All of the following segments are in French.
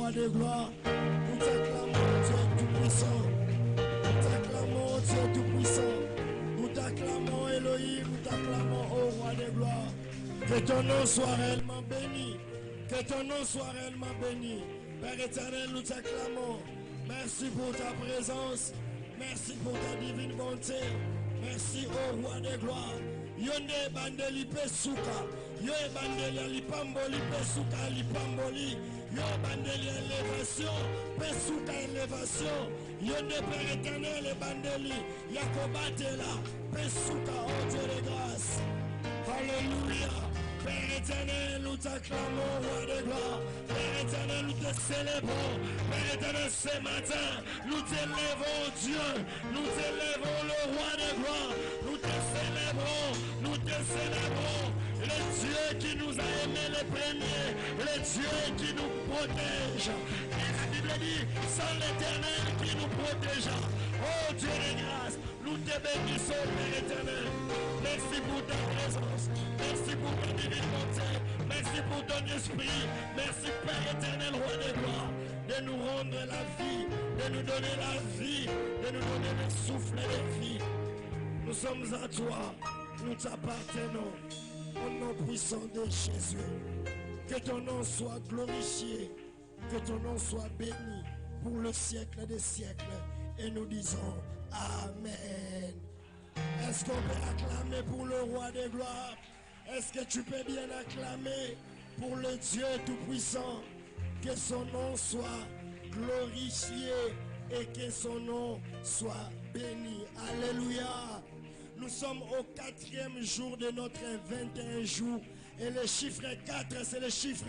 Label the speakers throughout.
Speaker 1: roi de gloire. Nous t'acclamons, Dieu tout-puissant. Nous t'acclamons, Dieu tout-puissant. Nous t'acclamons, Elohim. Nous t'acclamons, ô roi de gloire. Que ton nom soit réellement béni. Que ton nom soit réellement béni. Père éternel, nous t'acclamons. Merci pour ta présence. Merci pour ta divine bonté. Merci au roi de gloire. Yonde bandeli pesuka. Yo bandeli lipamboli pesuka lipamboli. Yo bandeli élévation. Pesuka élévation. Yonde Père éternel bandeli. Yakobatela. Pesuka, oh Dieu de grâce. Alléluia. Père éternel, nous t'acclamons, roi de gloire. Père éternel, nous te célébrons. Père éternel, ce matin, nous t'élèvons, Dieu. Nous t'élèvons, le roi de gloire. Nous te célébrons, nous te célébrons. Le Dieu qui nous a aimés les premiers. Le Dieu qui nous protège. Et la Bible dit, sans l'éternel qui nous protégea. Oh Dieu de grâce, nous te bénissons, Père éternel. Merci pour ta présence. Merci pour ta divine bonté. Merci pour ton esprit. Merci Père éternel, roi de gloire, de nous rendre la vie, de nous donner la vie, de nous donner le souffle de vie. Nous sommes à toi, nous t'appartenons. Au nom puissant de Jésus, que ton nom soit glorifié, que ton nom soit béni pour le siècle des siècles. Et nous disons Amen. Est-ce qu'on peut acclamer pour le roi des gloires? Est-ce que tu peux bien acclamer pour le Dieu tout-puissant? Que son nom soit glorifié et que son nom soit béni. Alléluia. Nous sommes au 4e jour de notre 21 jours. Et le chiffre 4, c'est le chiffre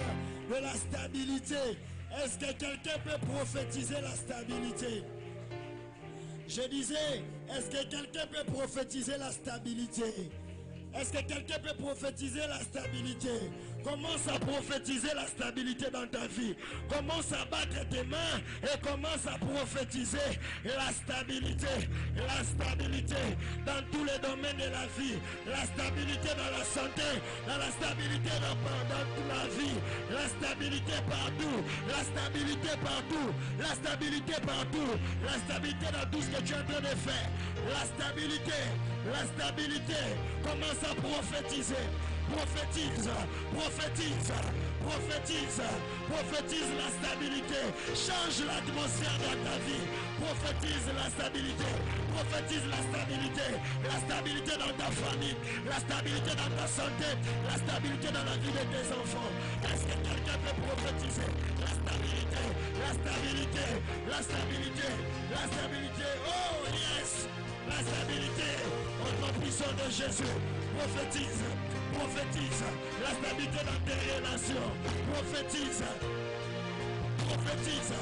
Speaker 1: de la stabilité. Est-ce que quelqu'un peut prophétiser la stabilité? Je disais, est-ce que quelqu'un peut prophétiser la stabilité? Est-ce que quelqu'un peut prophétiser la stabilité? Commence à prophétiser la stabilité dans ta vie. Commence à battre tes mains et commence à prophétiser la stabilité. La stabilité dans tous les domaines de la vie. La stabilité dans la santé. Dans la stabilité dans toute la vie. La stabilité partout. La stabilité partout. La stabilité partout. La stabilité dans tout ce que tu es en train de faire. La stabilité. La stabilité. Commence à prophétiser. Prophétise, prophétise, prophétise, prophétise la stabilité. Change l'atmosphère dans ta vie. Prophétise la stabilité. Prophétise la stabilité. La stabilité dans ta famille. La stabilité dans ta santé. La stabilité dans la vie de tes enfants. Est-ce que quelqu'un peut prophétiser la stabilité? La stabilité. La stabilité. La stabilité. Oh yes. La stabilité. Au nom puissant de Jésus. Prophétise. Prophétise la stabilité dans tes relations. Prophétise. Prophétise.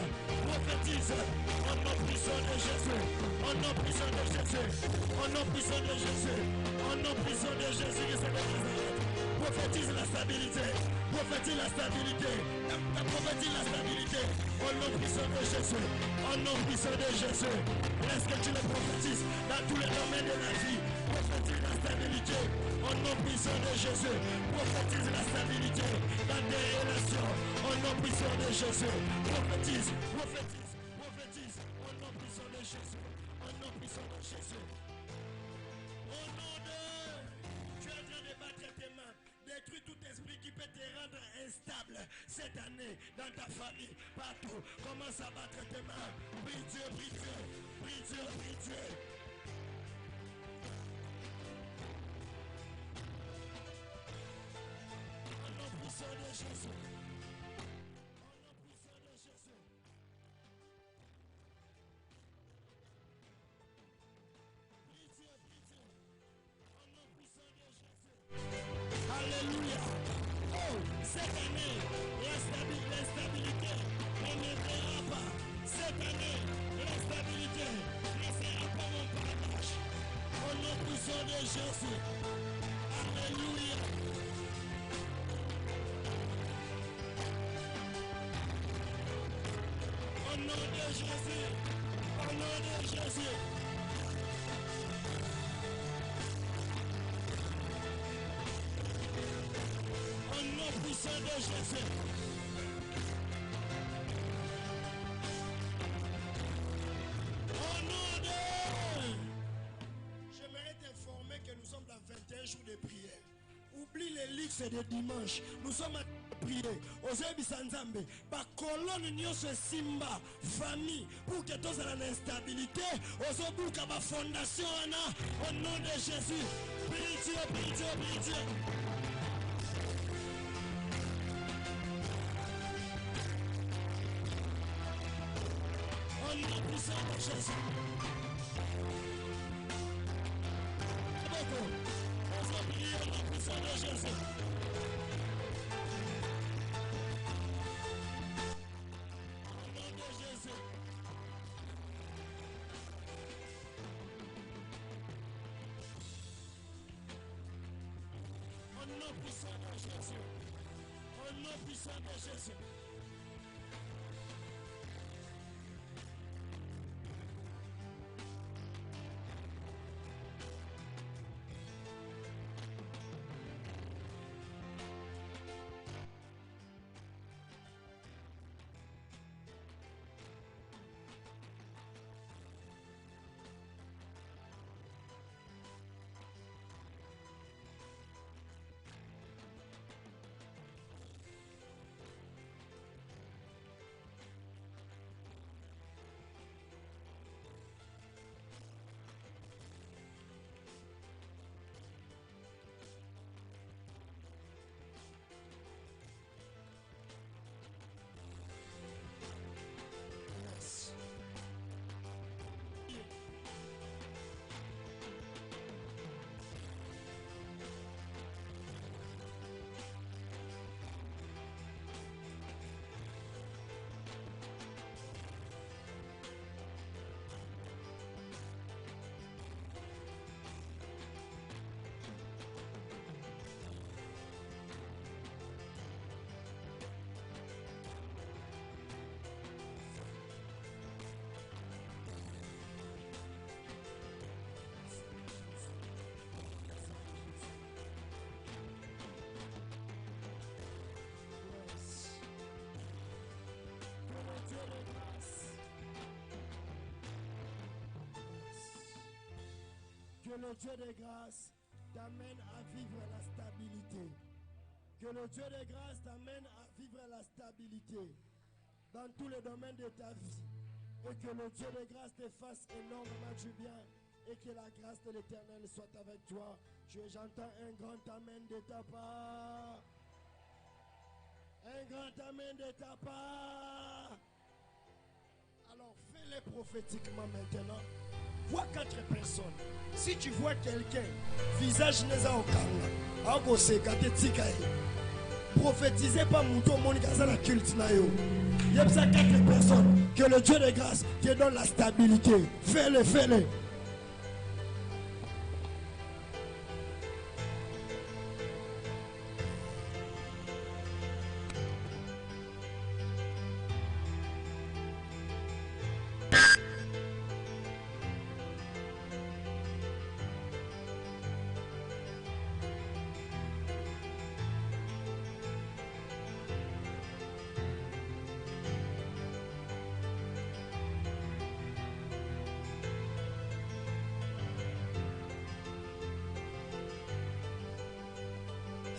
Speaker 1: Prophétise. Au nom puissant de Jésus. Au nom puissant de Jésus. Au nom puissant de Jésus. Au nom puissant de Jésus qui s'est Nazareth. Prophétise la stabilité. Prophétise la stabilité. Prophétise la stabilité. Au nom puissant de Jésus. Au nom puissant de Jésus. Est-ce que tu le prophétises dans tous les domaines de la vie? Prophétise la stabilité. Au nom puissant de Jésus. Prophétise la stabilité dans tes relations. Au nom puissant de Jésus. Prophétise, prophétise, prophétise. Au nom puissant de Jésus. Au nom puissant de Jésus. Au nom de... Tu es en train de battre tes mains. Détruis tout esprit qui peut te rendre instable cette année dans ta famille, partout. Commence à battre tes mains. Prie Dieu, prie Dieu. Prie Dieu, prie Dieu. Au nom puissant de Jésus. Au nom puissant de Jésus. Prie Dieu, prie Dieu. Au nom puissant de Jésus. Alléluia. Oh, cette année, l'instabilité ne verra pas. Cette année, l'instabilité ne sera pas mon partage. Au nom puissant de Jésus. Alléluia. Au nom de Jésus. Au nom de Jésus. Au nom puissant de Jésus. jour de prière. Oublie les luxes de dimanche. Nous sommes à prier. Osebi Sanzambe. Ba colonne nyonso simba. Famille. Pour que tous aient l'instabilité. Ozobuka ba fondation ana. Au nom de Jésus. Prie Dieu, prie Dieu, prie Dieu. Au nom puissant de Jésus. Priez au nom puissant de Jésus. Au nom de Jésus. Au nom puissant de Jésus. Au nom puissant de Jésus. Que le Dieu de grâce t'amène à vivre la stabilité. Que le Dieu de grâce t'amène à vivre la stabilité dans tous les domaines de ta vie. Et que le Dieu de grâce te fasse énormément du bien. Et que la grâce de l'Éternel soit avec toi. J'entends un grand amen de ta part. Un grand amen de ta part. Alors fais-le prophétiquement maintenant. Vois 4 personnes. Si tu vois quelqu'un, visage neza okanga, ako sekate tikaye. Prophétisez pas mouton monika za la culte na yo. Yebsa 4 personnes que le Dieu de grâce te donne la stabilité. Fais-le, fais-le.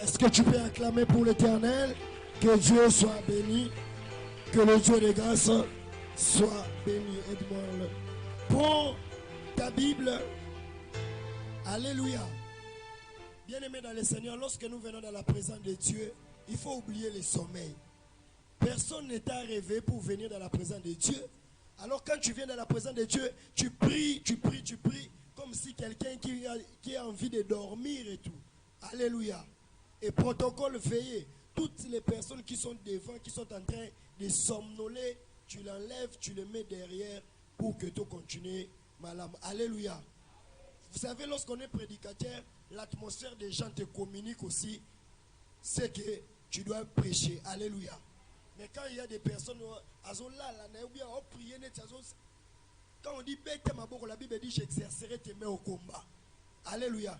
Speaker 1: Est-ce que tu peux acclamer pour l'Éternel? Que Dieu soit béni. Que le Dieu de grâce soit béni. Aide-moi. Prends ta Bible. Alléluia. Bien-aimés dans le Seigneur, lorsque nous venons dans la présence de Dieu, il faut oublier le sommeil. Personne n'est arrivé pour venir dans la présence de Dieu. Alors quand tu viens dans la présence de Dieu, tu pries, comme si quelqu'un qui a envie de dormir et tout. Alléluia. Et protocole veillé, toutes les personnes qui sont devant, qui sont en train de somnoler, tu l'enlèves, tu le mets derrière pour que tu continues, madame. Alléluia. Vous savez, lorsqu'on est prédicateur, l'atmosphère des gens te communique aussi, c'est que tu dois prêcher. Alléluia. Mais quand il y a des personnes, quand on dit bête ma boko, la Bible dit j'exercerai tes mains au combat. Alléluia.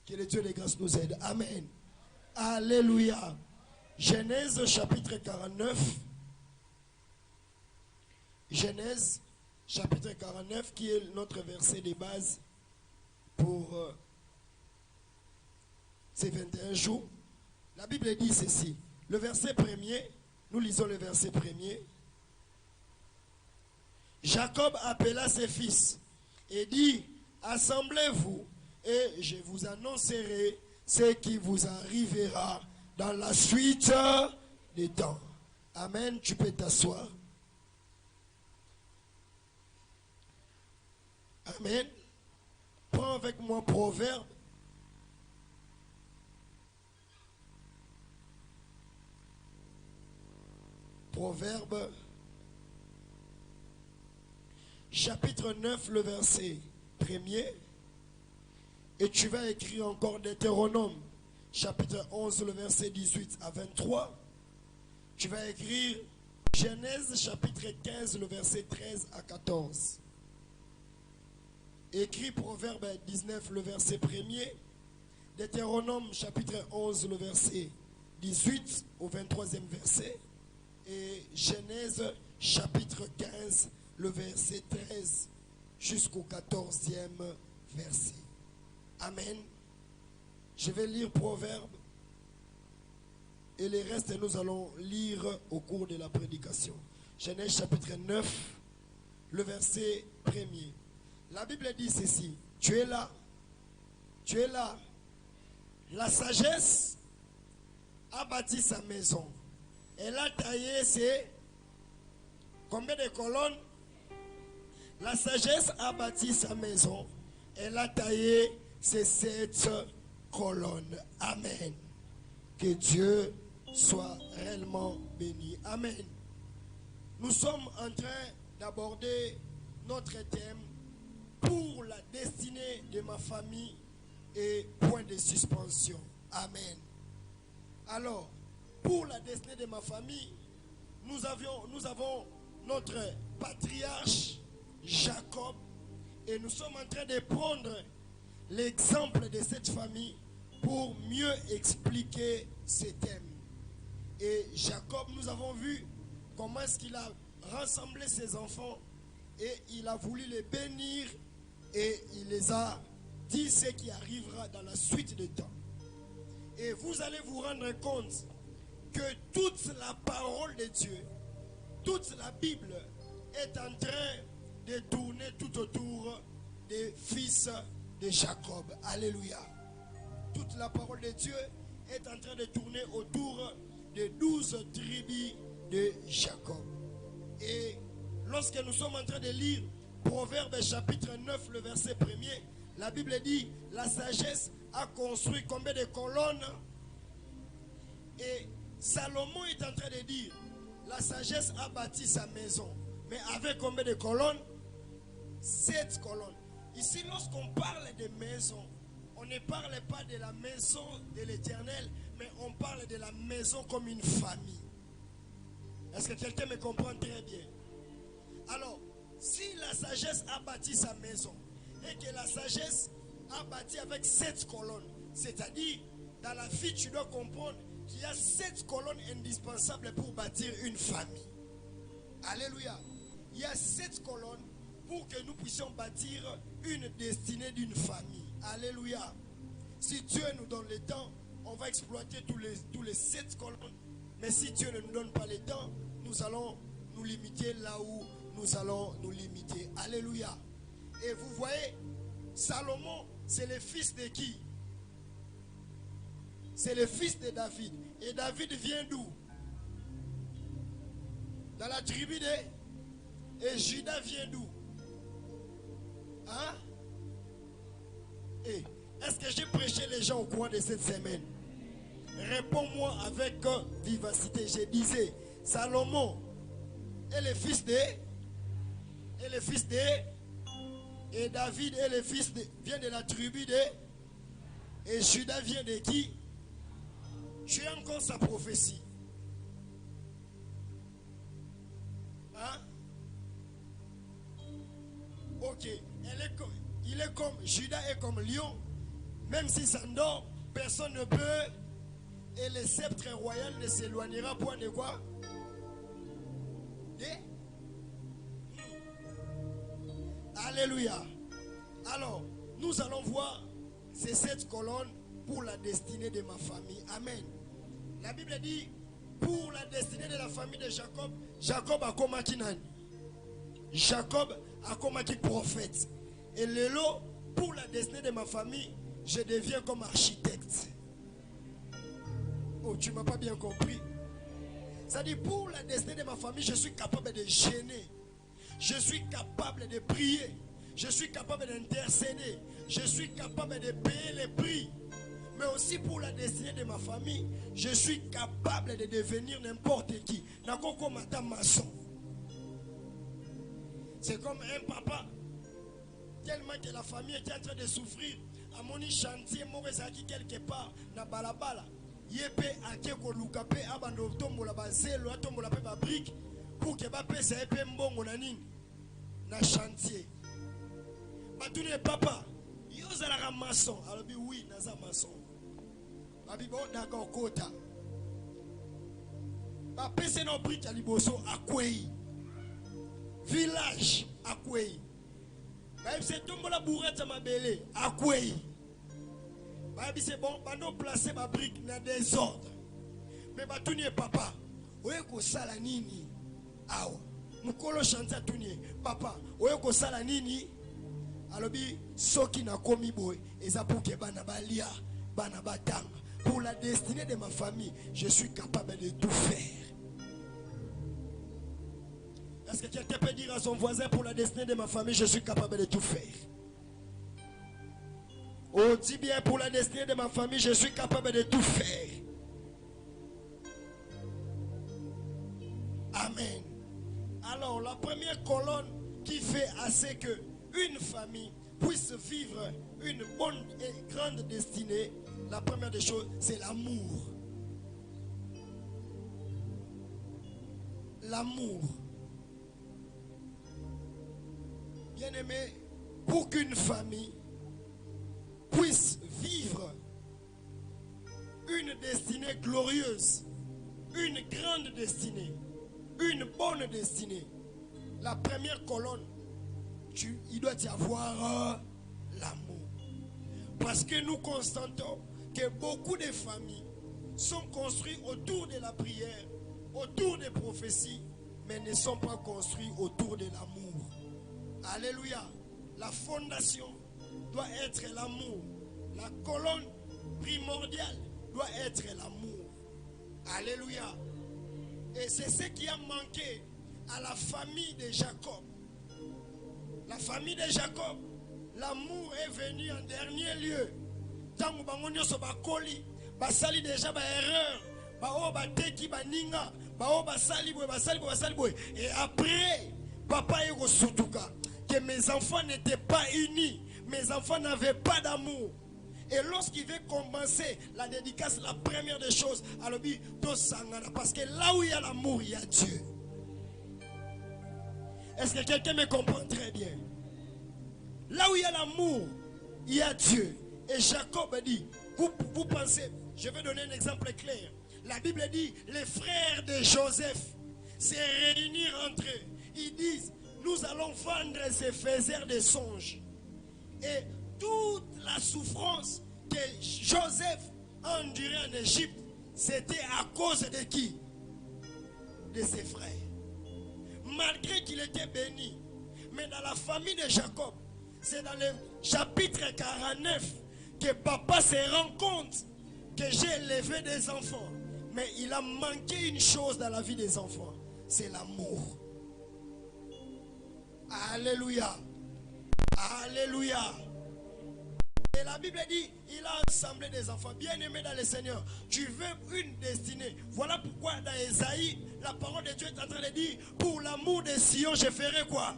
Speaker 1: Que le Dieu de grâce nous aide. Amen. Alléluia. Genèse chapitre 49. Genèse chapitre 49, qui est notre verset de base pour ces 21 jours. La Bible dit ceci. Le verset premier, nous lisons le verset premier. Jacob appela ses fils et dit, assemblez-vous et je vous annoncerai ce qui vous arrivera dans la suite des temps. Amen, tu peux t'asseoir. Amen. Prends avec moi Proverbe. Proverbe. Chapitre 9, le verset 1er. Et tu vas écrire encore Deutéronome. Chapitre 11, le verset 18 à 23. Tu vas écrire Genèse, chapitre 15, le verset 13 à 14. Écris Proverbe 19, le verset 1er. Deutéronome, chapitre 11, le verset 18 au 23e verset. Et Genèse, chapitre 15, le verset 13 jusqu'au 14e verset. Amen. Je vais lire Proverbe. Et les restes, nous allons lire au cours de la prédication. Genèse chapitre 9, le verset 1er. La Bible dit ceci. Tu es là. Tu es là. La sagesse a bâti sa maison. Elle a taillé ses... Combien de colonnes? La sagesse a bâti sa maison. Elle a taillé ses 7 colonnes. Amen. Que Dieu soit réellement béni. Amen. Nous sommes en train d'aborder notre thème pour la destinée de ma famille et point de suspension. Amen. Alors, pour la destinée de ma famille, nous avons notre patriarche Jacob et nous sommes en train de prendre l'exemple de cette famille pour mieux expliquer ces thèmes. Et Jacob, nous avons vu comment est-ce qu'il a rassemblé ses enfants et il a voulu les bénir et il les a dit ce qui arrivera dans la suite des temps. Et vous allez vous rendre compte que toute la parole de Dieu, toute la Bible est en train de tourner tout autour des fils de Jacob. Alléluia. Toute la parole de Dieu est en train de tourner autour des 12 tribus de Jacob. Et lorsque nous sommes en train de lire Proverbe chapitre 9, le verset 1er, la Bible dit, la sagesse a construit combien de colonnes? Et Salomon est en train de dire, la sagesse a bâti sa maison. Mais avec combien de colonnes? 7 colonnes. Ici, lorsqu'on parle de maison, on ne parle pas de la maison de l'Éternel, mais on parle de la maison comme une famille. Est-ce que quelqu'un me comprend très bien? Alors, si la sagesse a bâti sa maison, et que la sagesse a bâti avec 7 colonnes, c'est-à-dire, dans la vie, tu dois comprendre qu'il y a 7 colonnes indispensables pour bâtir une famille. Alléluia. Il y a 7 colonnes pour que nous puissions bâtir une destinée d'une famille. Alléluia. Si Dieu nous donne le temps, on va exploiter tous les 7 colonnes. Mais si Dieu ne nous donne pas le temps, nous allons nous limiter là où nous allons nous limiter. Alléluia. Et vous voyez, Salomon, c'est le fils de qui? C'est le fils de David. Et David vient d'où? Dans la tribu de... Et Judas vient d'où? Hein? Et est-ce que j'ai prêché les gens au cours de cette semaine? Réponds-moi avec vivacité. Je disais, Salomon est le fils de... Et le fils de... Et David est le fils de... Vient de la tribu de... Et Judas vient de qui? Tu as encore sa prophétie. Hein? Ok. Il est comme... Judas est comme lion. Même si ça s'endort, personne ne peut. Et le sceptre royal ne s'éloignera point de quoi? Alléluia. Alors, nous allons voir ces 7 colonnes pour la destinée de ma famille. Amen. La Bible dit, pour la destinée de la famille de Jacob, Jacob a combattu nani? Jacob a combattu prophète. Et le lot, pour la destinée de ma famille, je deviens comme architecte. Oh, tu ne m'as pas bien compris. Ça dit, pour la destinée de ma famille, je suis capable de gêner. Je suis capable de prier. Je suis capable d'intercéder. Je suis capable de payer les prix. Mais aussi pour la destinée de ma famille, je suis capable de devenir n'importe qui. Nakoko mata maçon. C'est comme un papa. Tellement que la famille était en train de souffrir. À mon chantier, mon qui quelque part, na balabala. Yepe akeko lukape abando tombola bazelo tombola pe ba brique pour que ba pesa epe mbongo na nini na chantier. Batune papa, yo zala maçon. Alors oui, naza maçon. Babi bon d'accord kota. Ba pesa no brique à liboso akwei. Village akwei. Ba se tombola bourrette mabele akwei. C'est bon, on placer ma brique dans des désordre. Mais batuni papa, oye ko sala nini? Awa. Mukolo chanta tuni papa, oye ko sala nini? Alobi soki na komi boy, eza pour que bana balia, bana batanga. Pour la destinée de ma famille, je suis capable de tout faire. Est-ce que quelqu'un peut dire à son voisin, pour la destinée de ma famille, je suis capable de tout faire? Oh, dis bien, pour la destinée de ma famille, je suis capable de tout faire. Amen. Alors, la première colonne qui fait assez que une famille puisse vivre une bonne et grande destinée, la première des choses, c'est l'amour. L'amour. Bien-aimé, pour qu'une famille puisse vivre une destinée glorieuse, une grande destinée, une bonne destinée, la première colonne, il doit y avoir l'amour. Parce que nous constatons que beaucoup de familles sont construites autour de la prière, autour des prophéties, mais ne sont pas construites autour de l'amour. Alléluia. La fondation doit être l'amour. La colonne primordiale doit être l'amour. Alléluia. Et c'est ce qui a manqué à la famille de Jacob. La famille de Jacob, l'amour est venu en dernier lieu. Tant que bangonyo so bakoli, basali déjà ba erreur, ba o ba teki ba ninga, ba o basali boy. Et après, papa ego sutuka que mes enfants n'étaient pas unis. Mes enfants n'avaient pas d'amour. Et lorsqu'il veut commencer la dédicace, la première des choses, alors parce que là où il y a l'amour, il y a Dieu. Est-ce que quelqu'un me comprend très bien? Là où il y a l'amour, il y a Dieu. Et Jacob dit, vous pensez, je vais donner un exemple clair. La Bible dit, les frères de Joseph se réunissent entre eux. Ils disent, nous allons vendre ces faiseurs de songes. Et toute la souffrance que Joseph a endurée en Égypte, c'était à cause de qui? De ses frères. Malgré qu'il était béni. Mais dans la famille de Jacob, c'est dans le chapitre 49 que papa se rend compte que j'ai élevé des enfants. Mais il a manqué une chose dans la vie des enfants. C'est l'amour. Alléluia. Alléluia. Et la Bible dit, il a assemblé des enfants bien-aimés dans le Seigneur. Tu veux une destinée. Voilà pourquoi dans Ésaïe, la parole de Dieu est en train de dire, pour l'amour de Sion, je ferai quoi?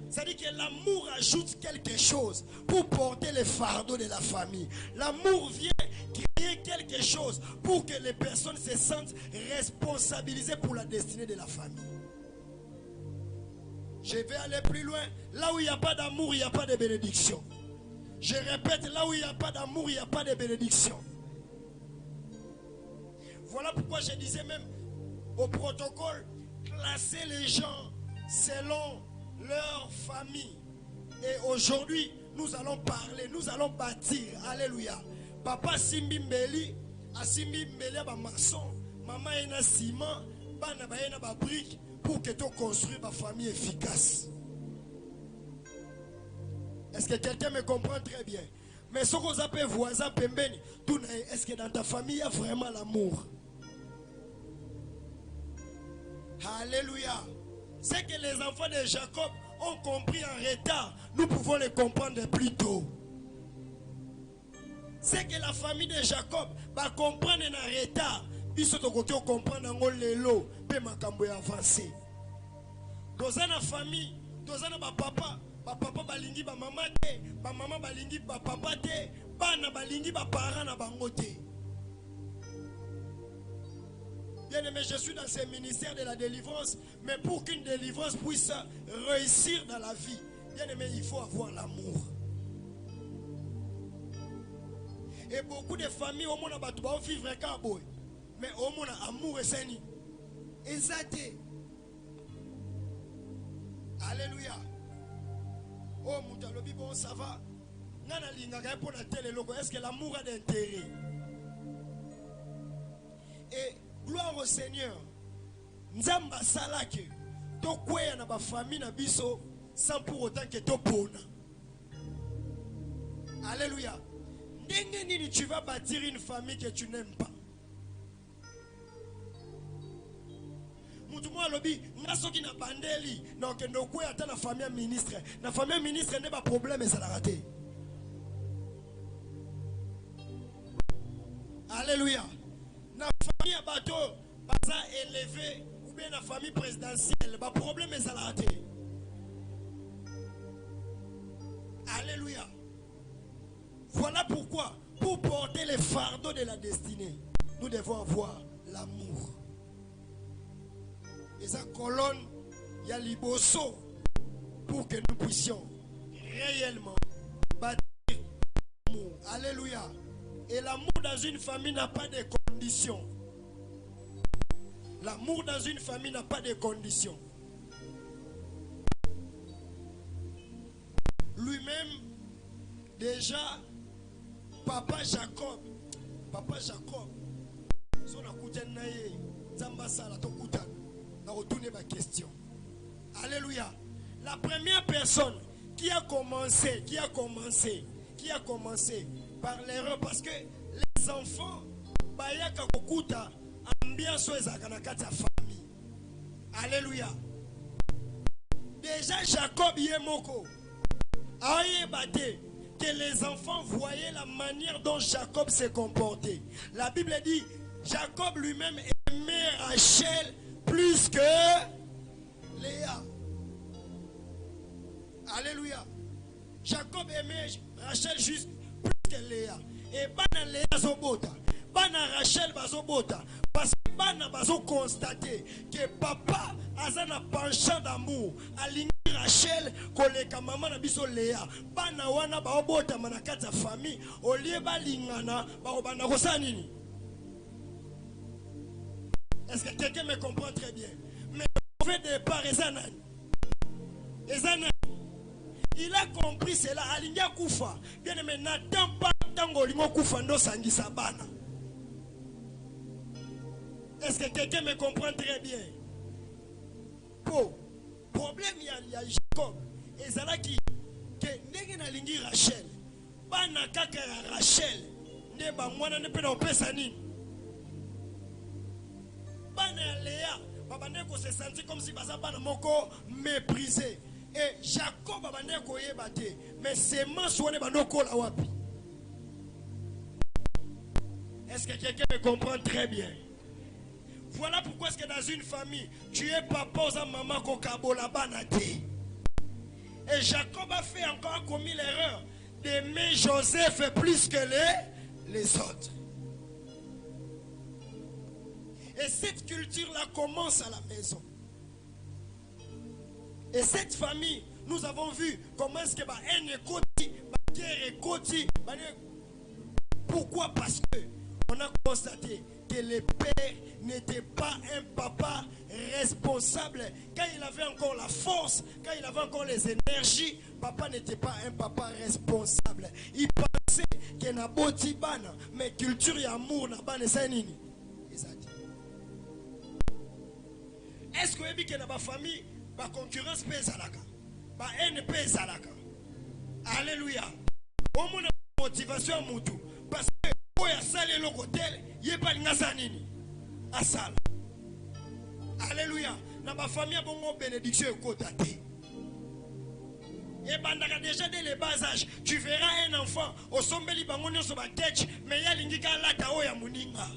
Speaker 1: C'est-à-dire que l'amour ajoute quelque chose pour porter le fardeau de la famille. L'amour vient créer quelque chose pour que les personnes se sentent responsabilisées pour la destinée de la famille. Je vais aller plus loin. Là où il n'y a pas d'amour, il n'y a pas de bénédiction. Je répète, là où il n'y a pas d'amour, il n'y a pas de bénédiction. Voilà pourquoi je disais même au protocole, classer les gens selon leur famille. Et aujourd'hui, nous allons parler, nous allons bâtir. Alléluia. Papa Simbi Mbeli, a Simbi Mbeli ba maçon, maman ena ciment, bana ba ena ba brique pour que tu construis ma famille efficace. Est-ce que quelqu'un me comprend très bien? Mais ce qu'on appelle voisin pembeni, est-ce que dans ta famille il y a vraiment l'amour? Alléluia. C'est que les enfants de Jacob ont compris en retard. Nous pouvons les comprendre plus tôt. C'est que la famille de Jacob va comprendre en retard. Ils sont au côté de comprendre en lelo. Puis ma cambo avancé. Dans une famille, dans un papa. Papa balingi ba maman te, ba maman balingi ba papa te, bana balingi ba parents na bango te. Bien aimé, je suis dans ce ministère de la délivrance, mais pour qu'une délivrance puisse réussir dans la vie, bien aimé, il faut avoir l'amour. Et beaucoup de familles au monde va vivre un boy, mais au monde amour et seni. Exacté. Alléluia. Oh, Moutalobi, bon, ça va. Est-ce que l'amour a d'intérêt? Et gloire au Seigneur. Nzamba salake. To kwea na ba famille na biso sans pour autant que to pona. Alléluia. Ndenge nini tu vas bâtir une famille que tu n'aimes pas? Mutumo lobi ngasoki na bandeli na okendo kwea ata na famille ministre. Na famille ministre ne ba problème ça la raté. Alléluia. Na famille à bateau, baza élevé, ou bien la famille présidentielle, ba problème ça la raté. Alléluia. Voilà pourquoi, pour porter les fardeaux de la destinée, nous devons avoir l'amour. Et sa colonne, il y a l'ibosso pour que nous puissions réellement bâtir l'amour. Alléluia. Et l'amour dans une famille n'a pas de conditions. L'amour dans une famille n'a pas de conditions. Lui-même, déjà, Papa Jacob, son akuten naye, zamba sala to kutan, na retourner ma question. Alléluia. La première personne qui a commencé par l'erreur, parce que les enfants, bayaka kokuta, ambiance ezakanakata famille. Alléluia. Déjà Jacob yemoko, aye bate. Que les enfants voyaient la manière dont Jacob s'est comporté. La Bible dit, Jacob lui-même aimait Rachel plus que Léa. Alléluia. Jacob aimait Rachel juste plus que Léa. Et bana Léa zobota, bana Rachel bazobota. Parce que bana bazo constater que papa a un penchant d'amour. Aligné Rachel, koleka maman na biso Léa. Bana wana baobota manakata famille. Olie balingana, baobana kosanini. Est-ce que quelqu'un me comprend très bien? Mais au fait de départ, il a compris cela. Aligné Koufa. Bien aimé, n'attends pas tango lingo Koufa ndo sangisa bana. Est-ce que quelqu'un me comprend très bien? Pour problème il y a Jacob et Zalaki que ndenge na lingi Rachel bana kaka ya Rachel ne ba mwana ne pena opesa nini bana ya Léa babande ko se sentir comme si baza bana moko méprisé et Jacob babande ko yeba te mais c'est mensuone bandoko la wapi. Est-ce que quelqu'un me comprend très bien? Voilà pourquoi est-ce que dans une famille, tu es papa aux maman kokabola banate. Et Jacob a fait encore commis l'erreur d'aimer Joseph plus que les autres. Et cette culture-là commence à la maison. Et cette famille, nous avons vu comment est-ce que pourquoi? Parce que on a constaté que le père n'était pas un papa responsable. Quand il avait encore la force, quand il avait encore les énergies, papa n'était pas un papa responsable. Il pensait qu'il n'a pas de bana, mais culture et amour n'a pas de nini. Est-ce que vous avez que dans ma famille, la concurrence pèse à la cas, la haine pèse à la cas? Alléluia. Au moins la motivation à mon tout. Parce que quand il y a salé le hôtel, il n'y a pas de nasanini. À salle. Alléluia. Dans ma famille, il y a une bénédiction et côté. Et pendant déjà dès le bas âge, tu verras un enfant au sommet libangonio sur ma tête, mais il y a l'ingika la tao ya muninga.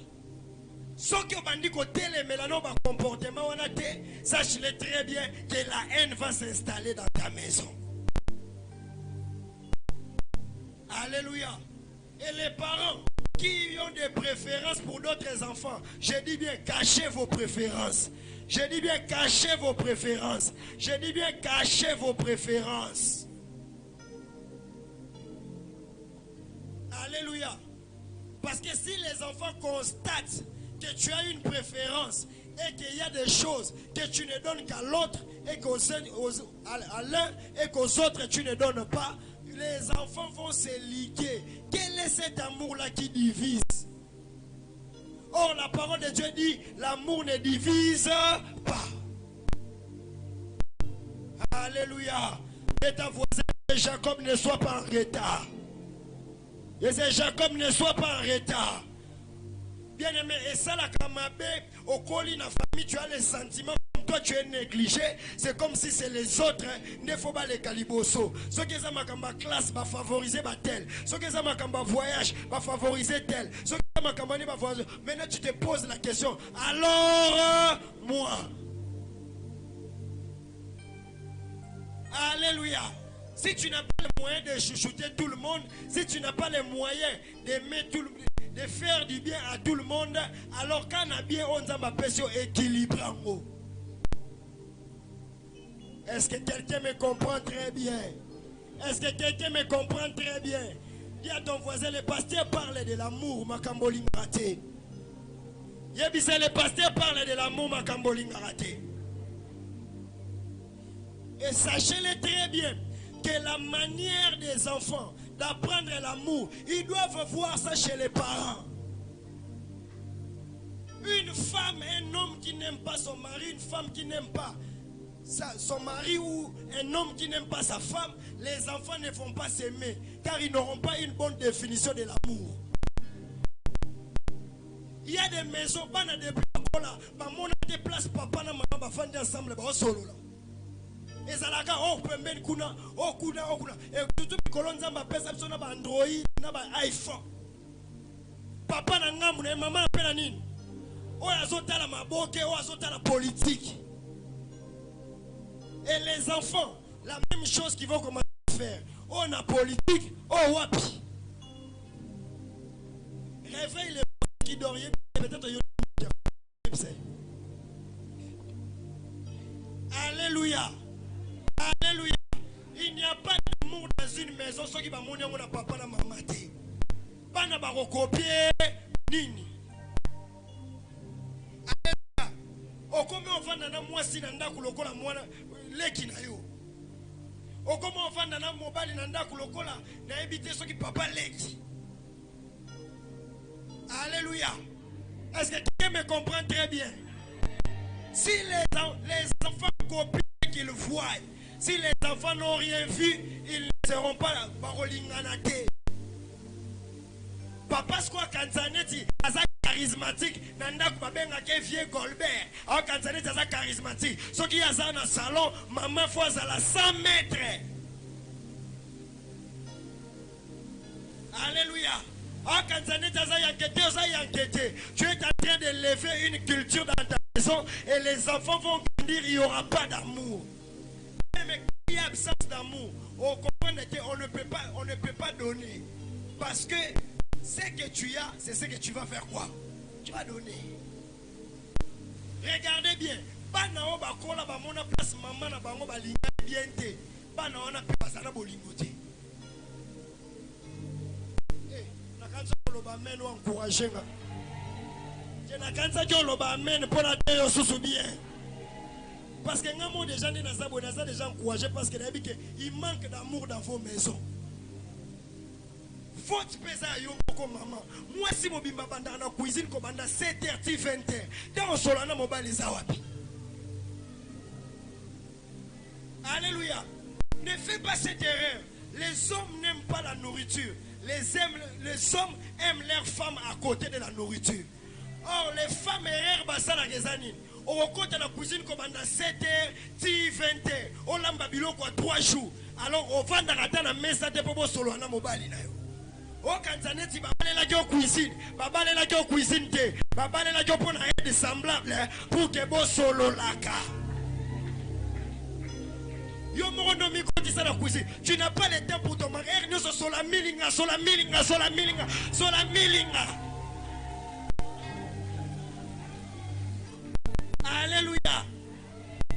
Speaker 1: Ce qui est bandit côté les mélanos va comportement on a été, sache-le très bien que la haine va s'installer dans ta maison. Alléluia. Et les parents qui ont des préférences pour d'autres enfants, je dis bien cachez vos préférences. Je dis bien cachez vos préférences. Je dis bien cachez vos préférences. Alléluia. Parce que si les enfants constatent que tu as une préférence et qu'il y a des choses que tu ne donnes qu'à l'autre et à l'un et qu'aux autres tu ne donnes pas, les enfants vont se liguer. Quel est cet amour-là qui divise? Or, la parole de Dieu dit, l'amour ne divise pas. Alléluia. Et ta voisin, Jacob ne soit pas en retard. Et c'est Jacob ne soit pas en retard. Bien aimé, et ça la kamabé, au colis la famille, tu as les sentiments, comme toi tu es négligé, c'est comme si c'est les autres, ne faut pas les caliboso. Ceux qui ont ma classe, va favoriser tel. Ceux qui ont ma voyage, va favoriser tel. Ceux qui ont ma campagne, va favoriser. Maintenant tu te poses la question, alors moi. Alléluia. Si tu n'as pas les moyens de chouchouter tout le monde, si tu n'as pas les moyens d'aimer tout le monde, de faire du bien à tout le monde, alors quand on a bien, on a un équilibre. Est-ce que quelqu'un me comprend très bien? Est-ce que quelqu'un me comprend très bien? Dis à ton voisin, le pasteur parle de l'amour, Makamboling raté. Le pasteur parle de l'amour, Makamboling raté. Et sachez-le très bien que la manière des enfants d'apprendre l'amour, ils doivent voir ça chez les parents. Une femme, un homme qui n'aime pas son mari, une femme qui n'aime pas son mari ou un homme qui n'aime pas sa femme, les enfants ne vont pas s'aimer car ils n'auront pas une bonne définition de l'amour. Il y a des maisons, il y a des places, papa et maman vont ensemble, solo là. Et ça la oh pemben kuna oh kuna et tout kolonza mba pesa biso na ba Android na ba iPhone papa na ngamu na maman apela nini oh azotala maboke oh azotala politique. Et les enfants la même chose qu'ils vont commencer à faire, oh na politique oh wapi réveille les qui dormaient peut-être. Alléluia. Alléluia. Il n'y a pas d'amour dans une maison sans qu'il va mourir mon papa et maman. Pas na ba recopier nini. Alléluia. O comment on va na mwasi na ndaku lokola mwana leki na yo. O comment on va na mobali na ndaku lokola na ebité soki papa leki. Alléluia. Est-ce que quelqu'un me comprend très bien? Si les enfants copient qu'ils voient, si les enfants n'ont rien vu, ils ne seront pas barolinganate. Papa quoi Kanzaneti, aza charismatique, nanda kubabenga ke vieux Golbert. Alors Kanzaneti aza charismatique. Ce qui a ça dans le salon, maman faut à la 100 mètres. Alléluia. Alors Kanzaneti aza yankété. Tu es en train de lever une culture dans ta maison et les enfants vont grandir, il n'y aura pas d'amour. Mais il y a absence d'amour, on ne peut pas donner. Parce que ce que tu as, c'est ce que tu vas faire quoi? Tu vas donner. Regardez bien. Bana oba kola ba mona place maman na bango ba linga bien te. Bana ona pe basana bolingo te. Eh, na kanza lo ba meno encourager nga. Parce que des gens encouragés parce qu'il manque d'amour dans vos maisons. Faut pesa yo maman. Moi si mo bimba banda na cuisine ko banda 7h 20h. Dans solana mobali za wapi. Alléluia. Ne fais pas cette erreur. Les hommes n'aiment pas la nourriture. Les hommes aiment leurs femmes à côté de la nourriture. Or les femmes erreurs basala gezani. Au côté de la cuisine ko banda 7h 20h. On lamba biloko 3 jours. Alors on va dans la mesa de popo solana mobali na yo. O kanzaneti babalela jo cuisine, babalela jo cuisine te, babalela jo pona être semblable pour que bo solo laka. Yo morono mi ko disa la cuisine. Tu n'as pas le temps pour ton mari. Nous so la milinga, so la milinga, so la milinga, so la milinga. Alléluia.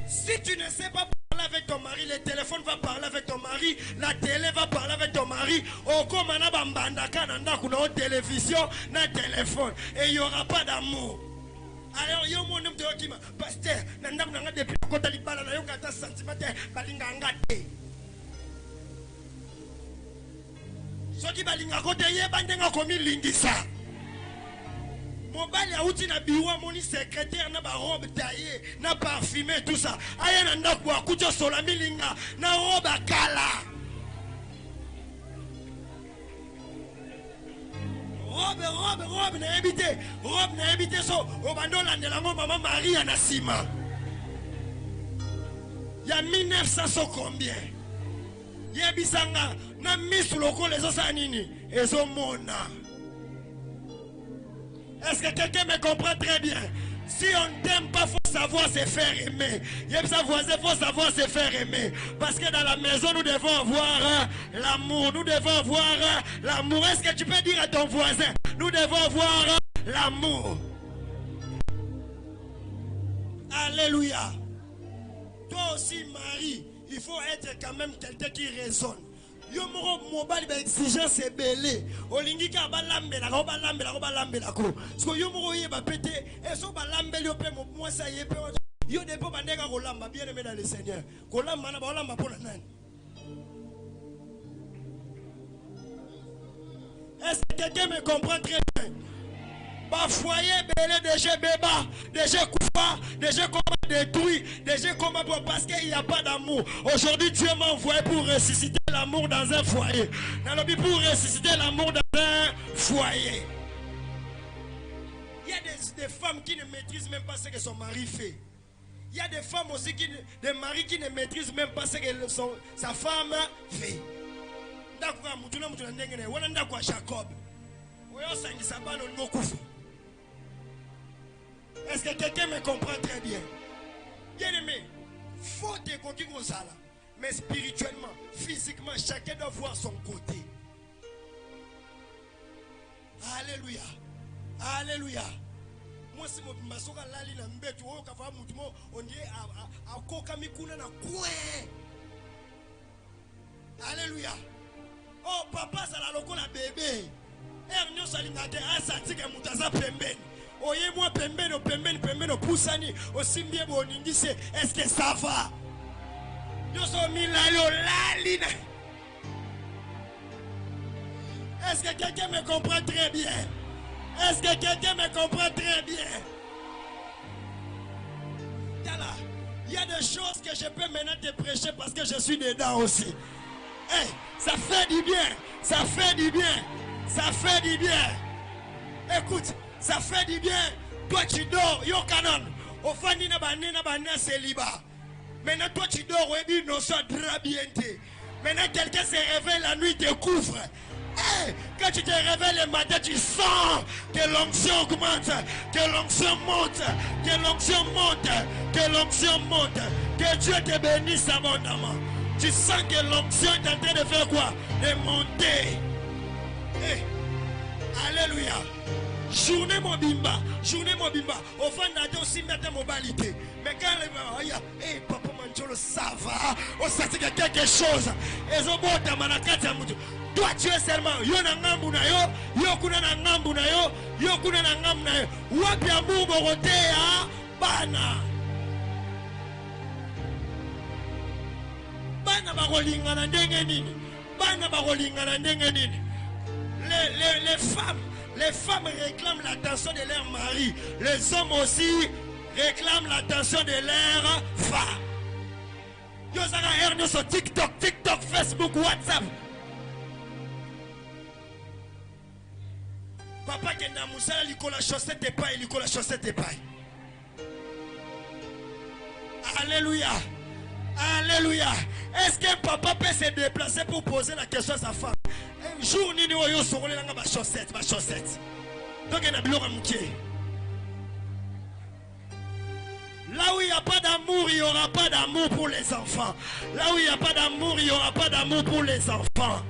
Speaker 1: Si tu ne sais pas parler avec ton mari, le téléphone va parler avec ton mari, la télé va parler avec ton mari. Oh, comme on a bambandaka na télévision, na téléphone, et il n'y aura pas d'amour. Alors, yo mon homme de Okima, pasteur, nandam nanga depuis le côté libala na yo kata sentimental, balinga ngate. Soki balinga côté ye bandenga komi lingisa. Mobali a outi na biwa moni secrétaire na ba robe taillée, na parfumé tout ça. Aya na ndako akuto sola milinga na robe kala. Robe na habité. Robe na habité so obando landela ngo maman Maria na sima. Ya 1900 so combien? Yebisanga na misu loko les osa nini? Ezo mona. Est-ce que quelqu'un me comprend très bien? Si on ne t'aime pas, il faut savoir se faire aimer. Il faut savoir se faire aimer. Parce que dans la maison, nous devons avoir l'amour. Nous devons avoir l'amour. Est-ce que tu peux dire à ton voisin, nous devons avoir l'amour? Alléluia. Toi aussi, Marie, il faut être quand même quelqu'un qui raisonne. Yo moro mobile ba exigence ebele olingi ka balambela ko balambela ko so yo moro ye ba pété et so balambeli yo pe mo sa ye pe yo depo bandeka ko lamba bien aimé dans le Seigneur ko lamba na ba lamba pour nani. Est-ce que quelqu'un me comprend très bien? Ba foyer belé déjà béba déjà coupa déjà comment détruit déjà comment parce qu'il n'y a pas d'amour. Aujourd'hui Dieu m'a envoyé pour ressusciter l'amour dans un foyer. Pour ressusciter l'amour dans un foyer. Il y a des femmes qui ne maîtrisent même pas ce que son mari fait. Il y a des femmes aussi des maris qui ne maîtrisent même pas ce que sa femme fait. Jacob. Est-ce que quelqu'un me comprend très bien? Bien aimé, faut te conquérir aux ala. Mais spirituellement, physiquement, chacun doit voir son côté. Alléluia. Alléluia. Moi, si je suis lali na mbetu, on dit à kokamikuna na koué. Alléluia. Oh, papa, ça la loko la bébé. Ernyo salingate a senti que mutaza pembeni. Oye moi pembeni poussani aussi bien boningise. Est-ce que ça va? Yo so milalo lalina. Est-ce que quelqu'un me comprend très bien? Est-ce que quelqu'un me comprend très bien? Il y a des choses que je peux maintenant te prêcher parce que je suis dedans aussi. Hey, ça fait du bien. Ça fait du bien. Ça fait du bien. Écoute, ça fait du bien. Toi tu dors, yo canon. Au fandi na banana célibat. Maintenant toi tu dors, oui, non, ça drabiente. Maintenant quelqu'un se réveille la nuit, te couvre. Hey, quand tu te réveilles le matin, tu sens que l'onction augmente, que l'onction monte, que l'onction monte, que l'onction monte. Que Dieu te bénisse abondamment. Tu sens que l'onction est en train de faire quoi? De monter. Hey. Alléluia. Journée mobimba. Au fond, on a aussi mettre mobalité. Mais quand il y a, hey, papa, man, ça va. On sait que quelque chose. Et on boit ta manakati à moutou. Toi tu es seulement yo na ngambu na yo kuna na ngambu na yo kuna na ngambu na yo. Wapi amour borote ya bana. Bana bakolingana ndenge nini? Bana bakolingana ndenge nini? Les femmes réclament l'attention de leur mari. Les hommes aussi réclament l'attention de leur femme. Yo zara herno sur TikTok, Facebook, WhatsApp. Papa qui n'a moussa la chaussette et paille, la chaussette et paille. Alléluia. Alléluia. Est-ce qu'un papa peut se déplacer pour poser la question à sa femme? Un jour, ni yo sorole langa ba chaussette. Donc il y a un amitié. Là où il n'y a pas d'amour, il n'y aura pas d'amour pour les enfants. Là où il n'y a pas d'amour, il n'y aura pas d'amour pour les enfants.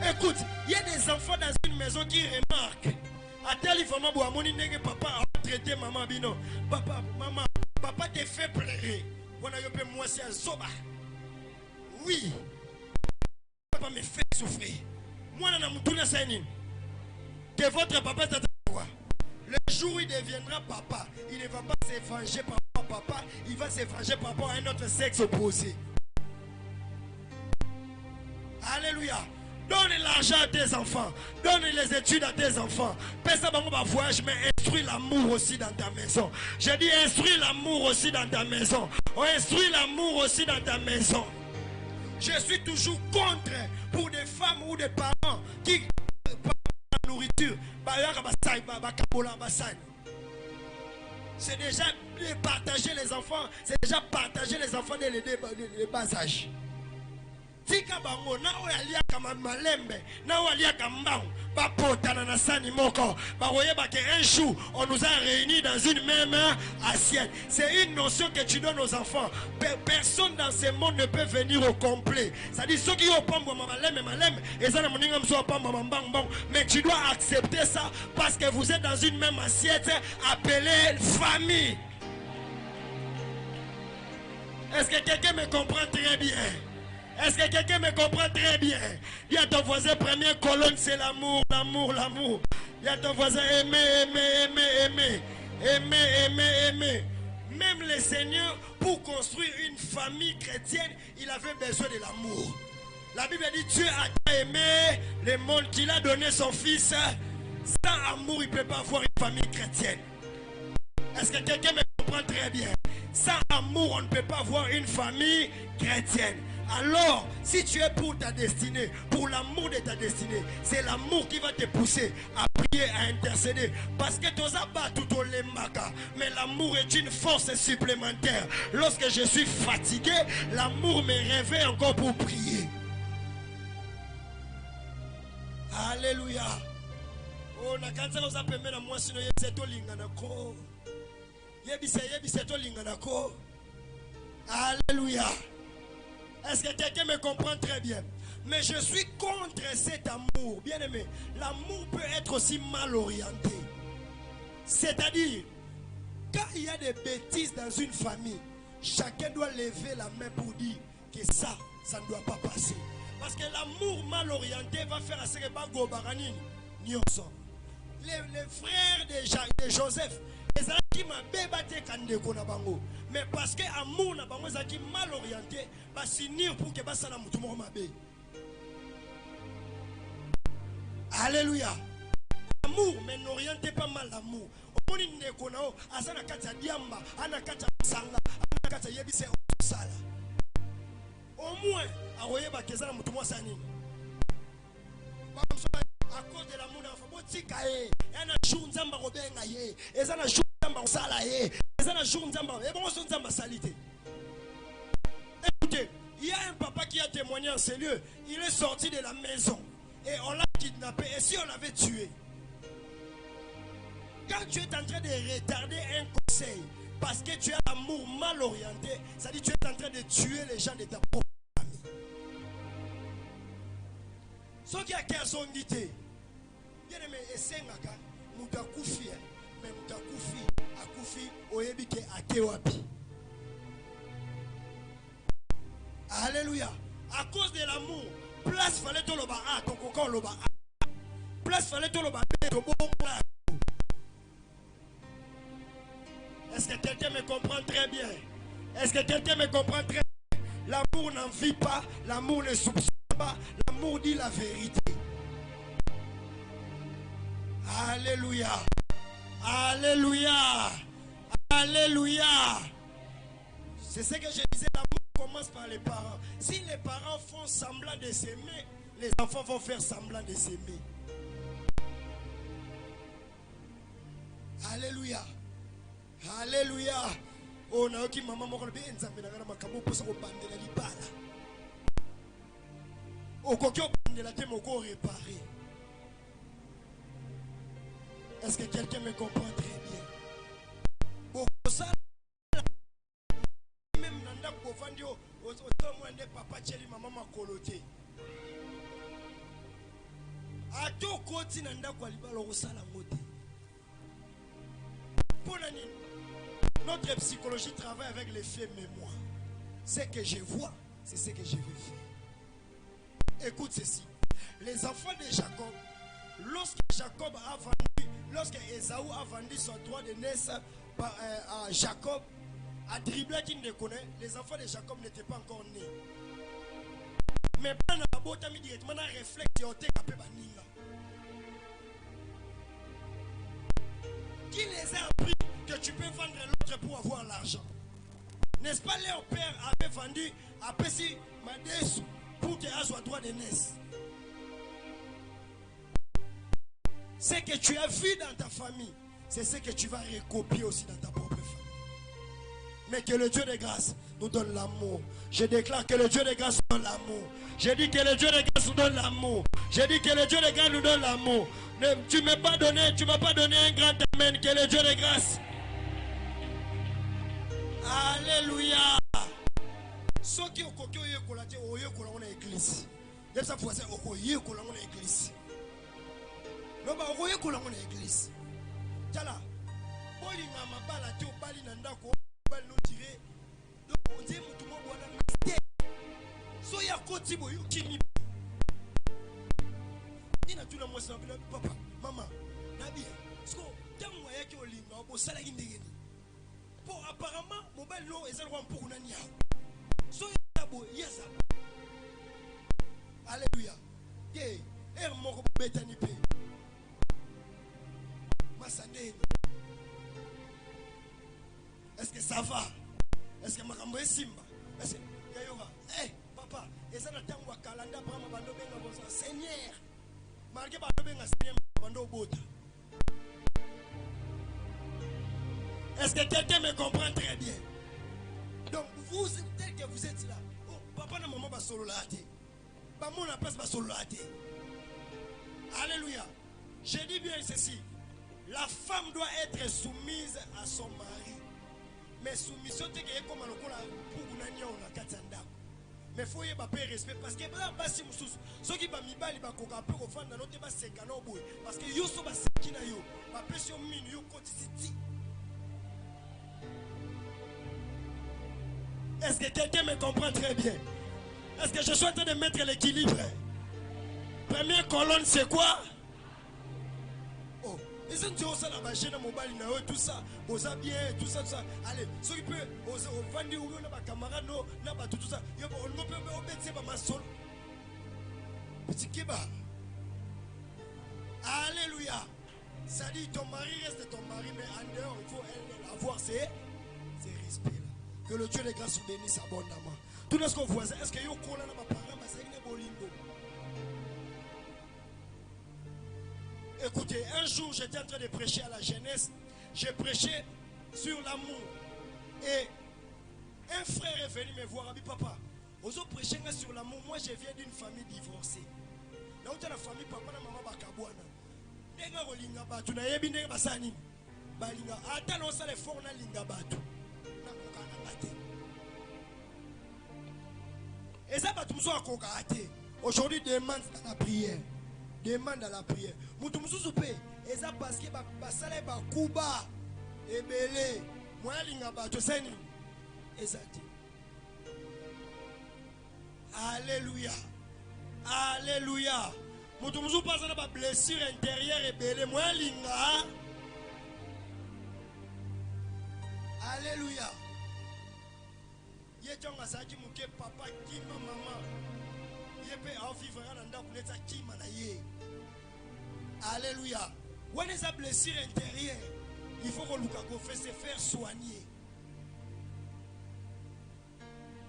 Speaker 1: Écoute, il y a des enfants dans une maison qui remarquent. À tel moment où amoni nègre papa a traité maman bino. Papa, maman, papa te fait pleurer. Voilà, yo peux moi c'est un soba. Oui. Papa me fait souffrir. Moi na mutuna saini. Que votre papa t'attend quoi? Le jour où il deviendra papa, il ne va pas se venger par rapport à papa, il va se venger par rapport à un autre sexe opposé. Alléluia. Donne l'argent à tes enfants. Donne les études à tes enfants. Personne ne va voyage, mais instruis l'amour aussi dans ta maison. J'ai dit instruis l'amour aussi dans ta maison. On instruit l'amour aussi dans ta maison. Je suis toujours contre pour des femmes ou des parents qui la nourriture. C'est déjà partager les enfants. C'est déjà partager les enfants dès les bas âges. Tika bango na oyalia kama malembe na oyalia kama ba potana na sani moko ba oyeba que un jour on nous a réunis dans une même assiette. C'est une notion que tu donnes aux enfants. Personne dans ce monde ne peut venir au complet. Ça dit ceux qui ont pas malem et ça na moninga mso pas mbang, mais tu dois accepter ça parce que vous êtes dans une même assiette appelée famille. Est-ce que quelqu'un me comprend très bien? Est-ce que quelqu'un me comprend très bien? Il y a ton voisin, première colonne, c'est l'amour, l'amour, l'amour. Il y a ton voisin, aimer. Même le Seigneur, pour construire une famille chrétienne, il avait besoin de l'amour. La Bible dit, Dieu a aimé le monde qu'il a donné son fils. Sans amour, il ne peut pas avoir une famille chrétienne. Est-ce que quelqu'un me comprend très bien? Sans amour, on ne peut pas avoir une famille chrétienne. Alors, si tu es pour ta destinée, pour l'amour de ta destinée, c'est l'amour qui va te pousser à prier, à intercéder. Parce que tu as battu tout les magas. Mais l'amour est une force supplémentaire. Lorsque je suis fatigué, l'amour me réveille encore pour prier. Alléluia. Oh, na kanza ko zapembe na mwasi no yeseto lingana ko. Yebiseto lingana ko. Alléluia. Est-ce que quelqu'un me comprend très bien? Mais je suis contre cet amour. Bien aimé, l'amour peut être aussi mal orienté. C'est-à-dire, quand il y a des bêtises dans une famille, chacun doit lever la main pour dire que ça ne doit pas passer. Parce que l'amour mal orienté va faire à ce que Bango Baranin n'y ensemble. Les frères de Joseph, les gens qui m'ont bébaté bango. Mais parce que l'amour n'a pas mal orienté, va s'unir pour que ça ne soit pas. Alléluia. L'amour, mais n'orientez pas mal l'amour. Au moins, à cause de l'amour d'enfant, écoutez, il y a un papa qui a témoigné en ces lieux. Il est sorti de la maison et on l'a kidnappé. Et si on l'avait tué? Quand tu es en train de retarder un conseil parce que tu as l'amour mal orienté, ça dit que tu es en train de tuer les gens de ta propre famille. Ce qui a qu'à son idée, bien aimé, et c'est un gars, Moutakufi, mais Moutakufi, Akufi, Oyebike, Akewapi. Alléluia. À cause de l'amour, place fallait tout le bas, ton coco le bas. Place fallait tout le bas, ton bon. Est-ce que quelqu'un me comprend très bien? Est-ce que quelqu'un me comprend très bien? L'amour n'en vit pas, l'amour ne soupçonne pas, l'amour dit la vérité. Alléluia. Alléluia. Alléluia. C'est ce que je disais, l'amour commence par les parents. Si les parents font semblant de s'aimer, les enfants vont faire semblant de s'aimer. Alléluia. Alléluia. Oh, naoki maman moko be nzambe na ngana makambo posa ko bandela libala. O kokyo bandela te moko réparer. Est-ce que quelqu'un me comprend très bien? Beaucoup ça même nanda ko fandio o mwende papa cheli maman makolote. Ato koti nanda ko libala ko sala ngote. Notre psychologie travaille avec l'effet mémoire. Ce que je vois, c'est ce que je vais faire. Écoute ceci. Les enfants de Jacob, lorsque Jacob a vendu, lorsque Ésaü a vendu son droit de naissance à Jacob, à dribbler qui ne connaît, les enfants de Jacob n'étaient pas encore nés. Mais pendant la botte, directement un réflexe de ôter capé baninga. Qui les a appris que tu peux vendre l'autre pour avoir l'argent? N'est-ce pas leur père avait vendu à Pessi Madesu pour qu'il ait son droit de naissance? Ce que tu as vu dans ta famille, c'est ce que tu vas recopier aussi dans ta propre famille. Mais que le Dieu de grâce nous donne l'amour. Je déclare que le Dieu de grâce nous donne l'amour. Je dis que le Dieu de grâce nous donne l'amour. Je dis que le Dieu de grâce nous donne l'amour. Tu ne m'as pas donné un grand amen. Que le Dieu de grâce. Alléluia. Ceux qui ont une église. Ils savent que c'est une église. Non, bah, on est une église. Tala. Bolinga mabala te obali nanda ko bali no tirer. Donc on dit mutu mo bwana miste. So ya koti boyo kimi. Ina tuna mo sa papa, maman, nabi. Sko tango yake olinga obo sala kindegeni. Pour apparemment mobile no ezali kwa mpuku nani yao. So ya bo yesa. Alléluia. Ye, moko betani pe. Est-ce que ça va? Est-ce que makambo est simba? Est-ce que yayoga? Eh papa, eza na tango wa kalanda brama bando benga bosa Seigneur. Malgré bando benga Seigneur bando bota. Est-ce que quelqu'un me comprend très bien? Donc vous tel que vous êtes là. Oh, papa na maman ba solo la té. Ba mon la place ba solo la té. Alléluia. Je dis bien ceci. La femme doit être soumise à son mari. Mais soumission, c'est comme on a mais il faut y avoir respect. Parce que ceux qui ont mis bali bakoka peu au fond dans notre bas c'est canon boy. Parce que yo so ba sekina yo, ba pression mine yo quantité. Est-ce que quelqu'un me comprend très bien? Est-ce que je suis en train de mettre l'équilibre? Première colonne c'est quoi? Et si tu as ça, la chaîne mobile, tout ça, vous avez bien, tout ça, tout ça. Allez, ceux qui peuvent, vous vendez ou non, camarade, non, tout ça. On ne peut pas obéir à ma soul. Petit Kéba. Alléluia. Ça dit, ton mari reste ton mari, mais en dehors, il faut avoir ses respects. Que le Dieu de grâce vous bénisse abondamment. Tout ce qu'on voit, est-ce que vous avez un parent, c'est un bolingo? Écoutez, un jour j'étais en train de prêcher à la jeunesse. J'ai prêché sur l'amour. Et un frère est venu me voir. Il dit, papa, vous avez prêché sur l'amour. Moi je viens d'une famille divorcée. Là où tu as la famille, papa et maman bakabouana. Nenga rolinga batu. Na yebi nenga basani. Balinga. Ata non ça les forts na linga batu. Na kokana ngate. Et ça batu mso akoka ate. Aujourd'hui demande dans la prière. Demande à la prière. Mutumsusu pe eza parce que basale ba kuba ebele moya linga bato seni ezati. Alléluia. Alléluia. Mutumzu pas na blessure intérieure et belé moi linga. Alléluia. Yetonga saji muke papa kima mama. Yepe a vivre na ndako leta kima na ye. Alléluia. When is a blessure intérieure, il faut que Lukaku fasse se faire soigner.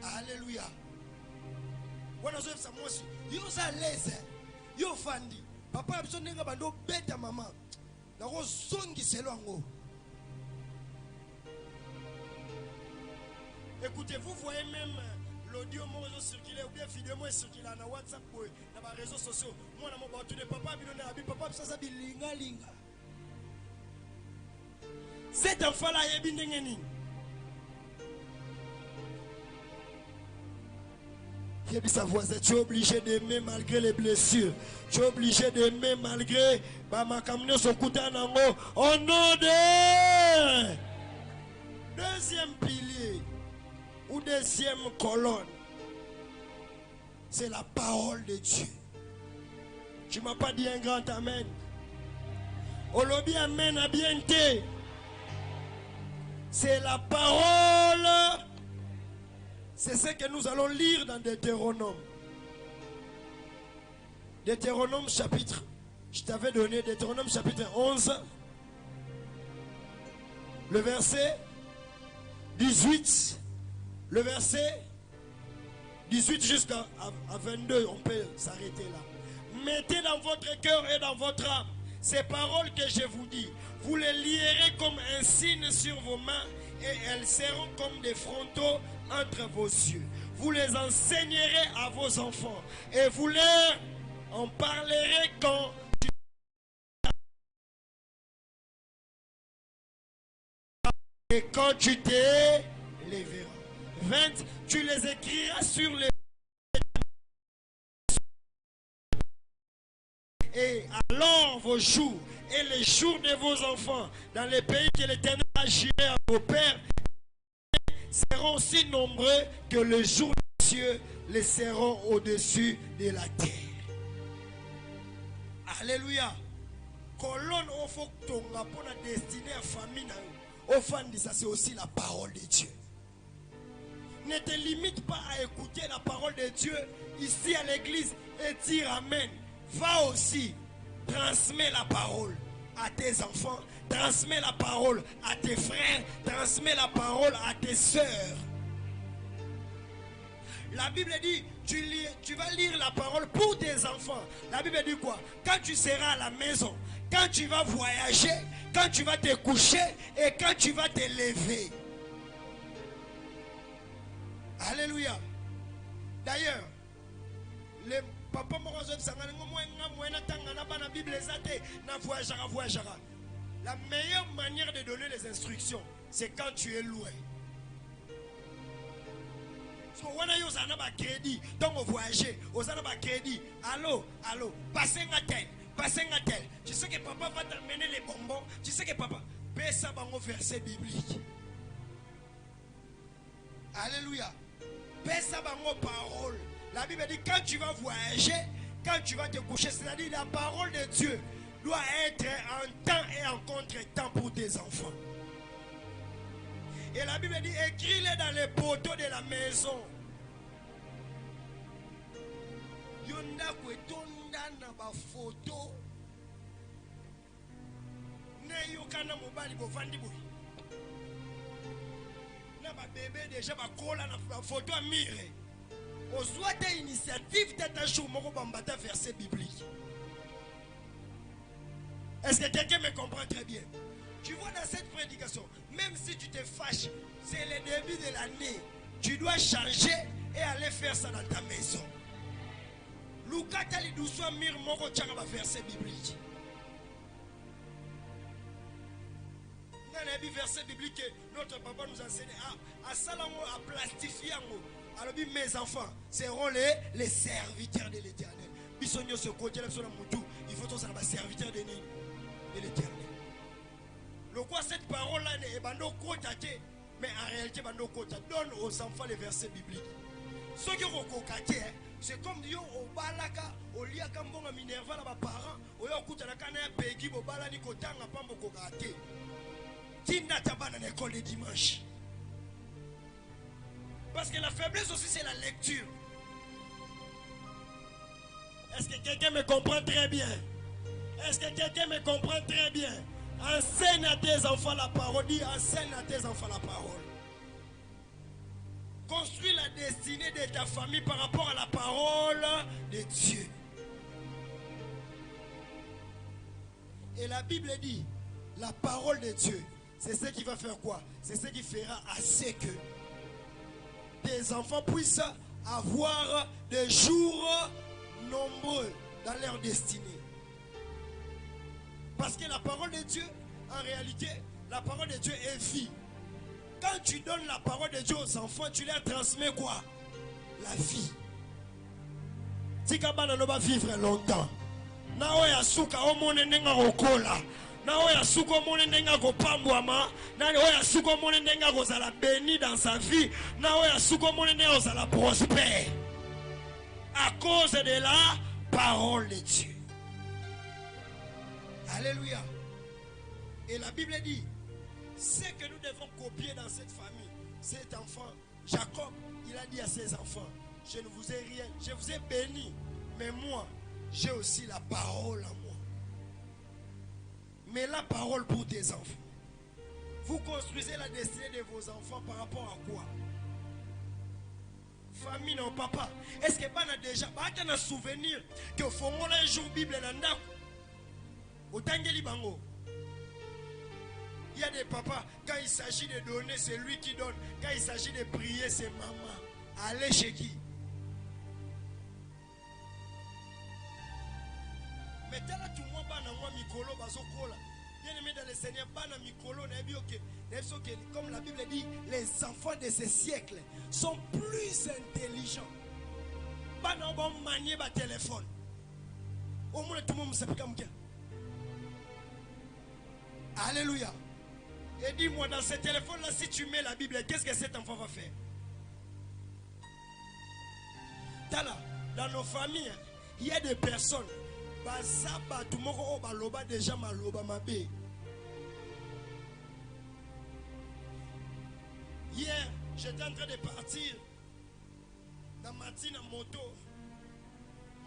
Speaker 1: Alléluia. When I say Samosi, you are lazy. You fandi. Papa a besoin de bando bête maman. La rose songi selongo. Écoutez, vous voyez même l'audio moi circuler ou bien vidéo moi circuler na WhatsApp boy na ba réseaux sociaux. Moi na mo ba tout de papa bilona abi papa ça bilinga linga. Cet enfant là yebi ndenge nini? Yebi sa voisine, tu es obligé d'aimer malgré les blessures. Tu es obligé d'aimer malgré ba makamne son kuta nango. Au nom de deuxième pilier ou deuxième colonne, c'est la parole de Dieu. Tu m'as pas dit un grand amen. Olobi amen a bien été. C'est la parole. C'est ce que nous allons lire dans Deutéronome. Deutéronome chapitre, je t'avais donné Deutéronome chapitre 11, le verset 18, le verset 18 jusqu'à 22, on peut s'arrêter là. Mettez dans votre cœur et dans votre âme ces paroles que je vous dis. Vous les lierez comme un signe sur vos mains et elles seront comme des frontaux entre vos yeux. Vous les enseignerez à vos enfants et vous leur en parlerez quand tu t'es levé. 20, tu les écriras sur les et alors vos jours et les jours de vos enfants dans les pays que l'Éternel a juré à vos pères seront aussi nombreux que le jour des cieux les seront au-dessus de la terre. Alléluia. Colonne au faut tonga pour la destinée à famille au fan ça c'est aussi la parole de Dieu. Ne te limite pas à écouter la parole de Dieu ici à l'église et dire amen. Va aussi, transmets la parole à tes enfants, transmets la parole à tes frères, transmets la parole à tes sœurs. La Bible dit, tu vas lire la parole pour tes enfants. La Bible dit quoi? Quand tu seras à la maison, quand tu vas voyager, quand tu vas te coucher et quand tu vas te lever. Alléluia. D'ailleurs, les papa la meilleure manière de donner les instructions, c'est quand tu es loin. So when you are crédit, donc voyager, aux anaba crédit, allô, passez un tel. Tu sais que papa va t'amener les bonbons. Tu sais que papa, paie ça dans un verset biblique. Alléluia. Paie ça dans nos paroles. La Bible dit quand tu vas voyager, quand tu vas te coucher, c'est-à-dire la parole de Dieu doit être en temps et en contre-temps pour tes enfants. Et la Bible dit écris-les dans les poteaux de la maison. Yonda kwetonda na ba photo. Ne yokana mobali bovandi boy. Na ba bébé déjà ba kola na photo à mire. Au soit des initiatives t'attaches moko bambata verset biblique. Est-ce que quelqu'un me comprend très bien? Tu vois dans cette prédication, même si tu te fâches, c'est le début de l'année, tu dois changer et aller faire ça dans ta maison. Lukata li doucement mir moko tchanga ba verset biblique. Dans verset biblique que notre papa nous enseigne à salango à plastifier. Alors mes enfants seront les serviteurs de l'Éternel. Bisogno ce côté là sur la moutou, il faut tous être serviteurs de l'Éternel. Le quoi cette parole là est bando côté, mais en réalité bando côté donne aux enfants les versets bibliques. Ce qui est c'est comme yo au balaka, au liaka mbonga minerva la parents, au yo kuta la kana pegi bo bala ni kotanga pambo kokate. Tinda tabana l'école de dimanche. Parce que la faiblesse aussi c'est la lecture. Est-ce que quelqu'un me comprend très bien? Est-ce que quelqu'un me comprend très bien? Enseigne à tes enfants la parole. Dis, enseigne à tes enfants la parole. Construis la destinée de ta famille par rapport à la parole de Dieu. Et la Bible dit, la parole de Dieu, c'est ce qui va faire quoi? C'est ce qui fera assez que tes enfants puissent avoir des jours nombreux dans leur destinée. Parce que la parole de Dieu, en réalité, la parole de Dieu est vie. Quand tu donnes la parole de Dieu aux enfants, tu leur transmets quoi? La vie. Tikabana no va vivre longtemps. Nawe asuka omone nenga rokola. Nawe asuka omone nenga kopambwama. Nawe asuka omone nenga kozala béni dans sa vie. Nawe asuka omone nenga kozala prospère. À cause de la parole de Dieu. Alléluia. Et la Bible dit, ce que nous devons copier dans cette famille, cet enfant, Jacob, il a dit à ses enfants, je ne vous ai rien, je vous ai béni, mais moi, j'ai aussi la parole en moi. Mais la parole pour tes enfants. Vous construisez la destinée de vos enfants par rapport à quoi? Famille, non, papa. Est-ce que pas déjà, pas un souvenir que au fond, on a un jour Bible dans au Tangeli Bango. Il y a des papas, quand il s'agit de donner, c'est lui qui donne. Quand il s'agit de prier, c'est maman. Allez chez qui? Mais t'as là tout le monde, Mikolo, Bazokola. Bien aimé dans le Seigneur, Bana Mikolo, comme la Bible dit, les enfants de ce siècle sont plus intelligents. Bana va manier ba téléphone. Au moins tout le monde sait comme ça. Alléluia. Et dis-moi, dans ce téléphone-là, si tu mets la Bible, qu'est-ce que cet enfant va faire? Dans nos familles, il y a des personnes. Hier, j'étais en train de partir dans ma matinée en moto.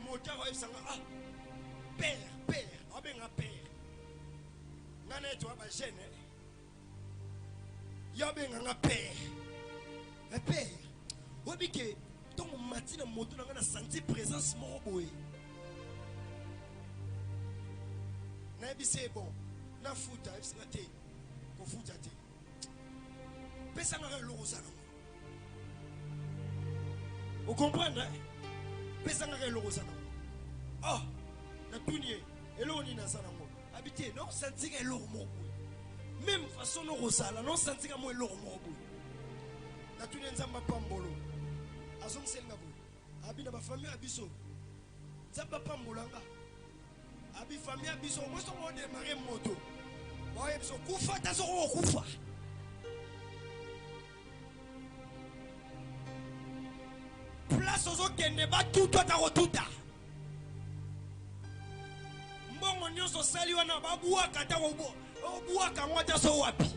Speaker 1: Moto, ah, père, ah ben un père. Nana toi ba jeune. Ya ben un père. Un père. Obi que ton matinée en moto na senti présence moko boy. Na c'est bon. Na futa, c'est te. Ko futa te. Pesa na lo rozana. Vous comprenez? Pesa na lo rozana. Oh, na tunie, eloni na sana mo. Habité, non senti que lo mo. Même façon no rozala, non senti que mo lo mo. Na tunie nzamba pambolo. Azong selma bo. Abi na ba famille abiso. Nzamba pambolanga. Abi famille abiso, moi so mo démarrer moto. Boye biso kufa tazo kufa. Place aux autres qui ne va tout toi ta rotuta. Mbongo nyonso sali wana babuwa kata obo. Obuwa kamwata so wapi.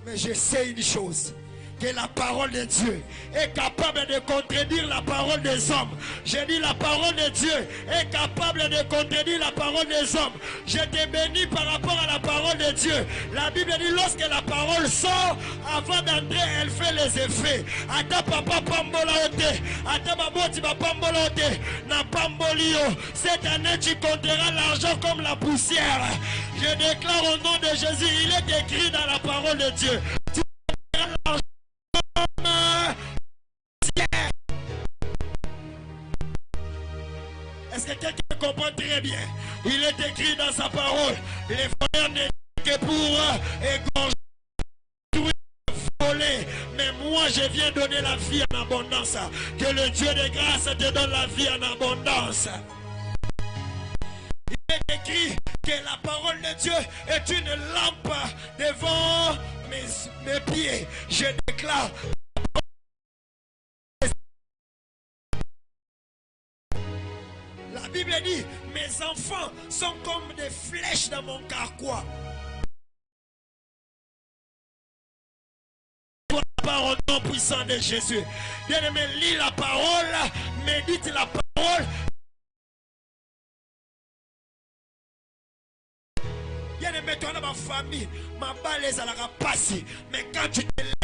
Speaker 1: Mais je sais une chose. Que la parole de Dieu est capable de contredire la parole des hommes. J'ai dit la parole de Dieu est capable de contredire la parole des hommes. Je te bénis par rapport à la parole de Dieu. La Bible dit lorsque la parole sort, avant d'entrer, elle fait les effets. Ata papa pambola ote, ata baboti ba pambola ote, na pambolio. Cette année tu compteras l'argent comme la poussière. Je déclare au nom de Jésus, il est écrit dans la parole de Dieu. Tu compteras l'argent. Est-ce que quelqu'un comprend très bien? Il est écrit dans sa parole, les voleurs n'est que pour égorger, voler. Mais moi je viens donner la vie en abondance. Que le Dieu de grâce te donne la vie en abondance. Il est écrit que la parole de Dieu est une lampe devant mes pieds. Je déclare Bible dit, mes enfants sont comme des flèches dans mon carquois. Au nom puissant de Jésus. Bien-aimé, lis la parole, médite la parole. Bien-aimé, toi dans ma famille, ma balèze à la rapace. Mais quand tu te lèves,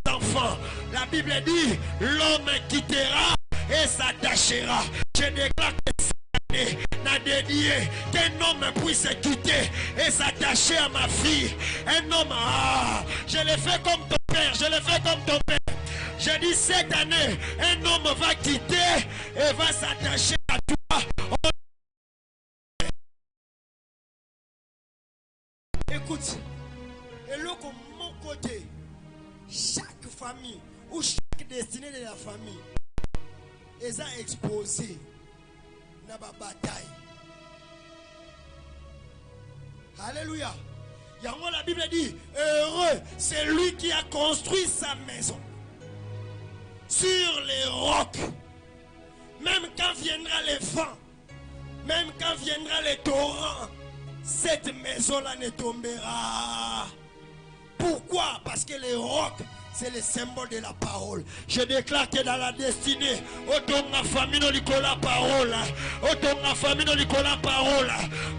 Speaker 1: enfants, la Bible dit, l'homme quittera et s'attachera. Je déclare que n'a dédié qu'un homme puisse quitter et s'attacher à ma fille. Un homme, je l'ai fait comme ton père, je l'ai fait comme ton père. J'ai dit cette année, un homme va quitter et va s'attacher à toi. Écoute, et là, comme mon côté, chaque famille ou chaque destinée de la famille est exposée dans la bataille. Alléluia. La Bible dit, heureux c'est lui qui a construit sa maison sur les rocs. Même quand viendra les vents, même quand viendra les torrents, cette maison-là ne tombera. Pourquoi? Parce que les rocs, c'est le symbole de la parole. Je déclare que dans la destinée, autant ma famille n'a pas la parole. Autant ma famille n'a pas la parole.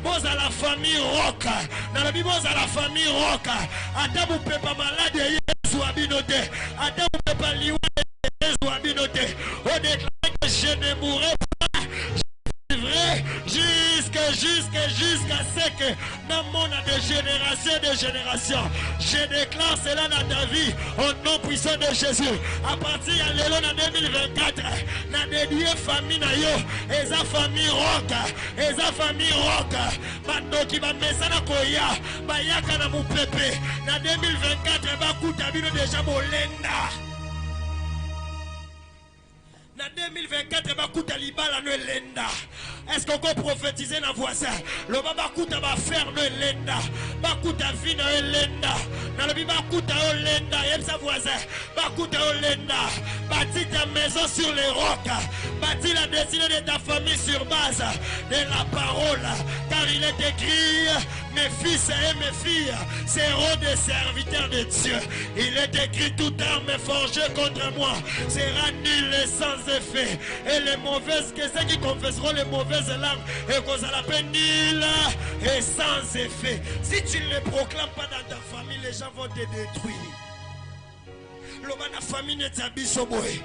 Speaker 1: Vous à la famille rock. Dans la Bible, vous à la famille rock. Attends, vous ne pouvez pas malade et vous abinoter. Attends, vous ne pouvez pas lier et vous abinoter. On déclare que je ne mourrai pas. Vrai jusqu'à ce que dans le monde de génération, je déclare cela dans ta vie au nom puissant de Jésus. À partir de l'élan en 2024, na dédié famille na yo, eza famille rock, eza famille rock. Bando qui va mettre na koya, ba yaka na mupepe. Na 2024 ba kuta bino déjà bolenda. Na 2024 bakuta libala no lenda. Est-ce qu'on peut prophétiser dans voisin? Le bakuta va faire no lenda. Bakuta vie no lenda. Na le bakuta o lenda, yem sa voisin. Bakuta o lenda. Bâtis ta maison sur les rocs. Bâtis la destinée de ta famille sur base de la parole. Car il est écrit, mes fils et mes filles seront des serviteurs de Dieu. Il est écrit, toute arme forgée contre moi sera nulle et sans effet. Et les mauvaises, que ceux qui confesseront les mauvaises langues, et qu'on s'en appelle nulle et sans effet. Si tu ne les proclames pas dans ta famille, les gens vont te détruire. L'obana famille n'est pas bisoboé.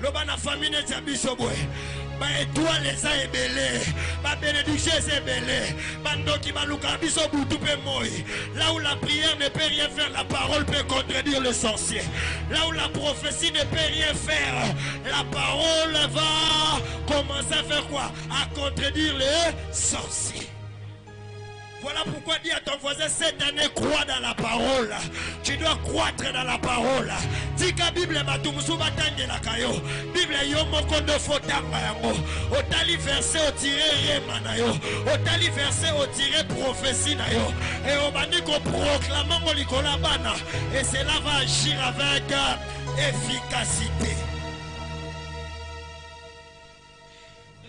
Speaker 1: L'obana famille n'est pas bisoboé. Ba étoile les a ébélés, ba bénédiction est ébélée, bando qui va louka biso boutou pe moi. Là où la prière ne peut rien faire, la parole peut contredire le sorcier. Là où la prophétie ne peut rien faire, la parole va commencer à faire quoi? À contredire les sorciers. Voilà pourquoi dis à ton voisin, cette année, crois dans la parole. Tu dois croître dans la parole. Dis que la Bible est la kayo. Bible yo mokondo fotanga yango. Otali verset au tiré remanayo. Otali verset au tiré prophétie na yo. Et on va dire qu'on proclame mon likola bana. Et cela va agir avec efficacité.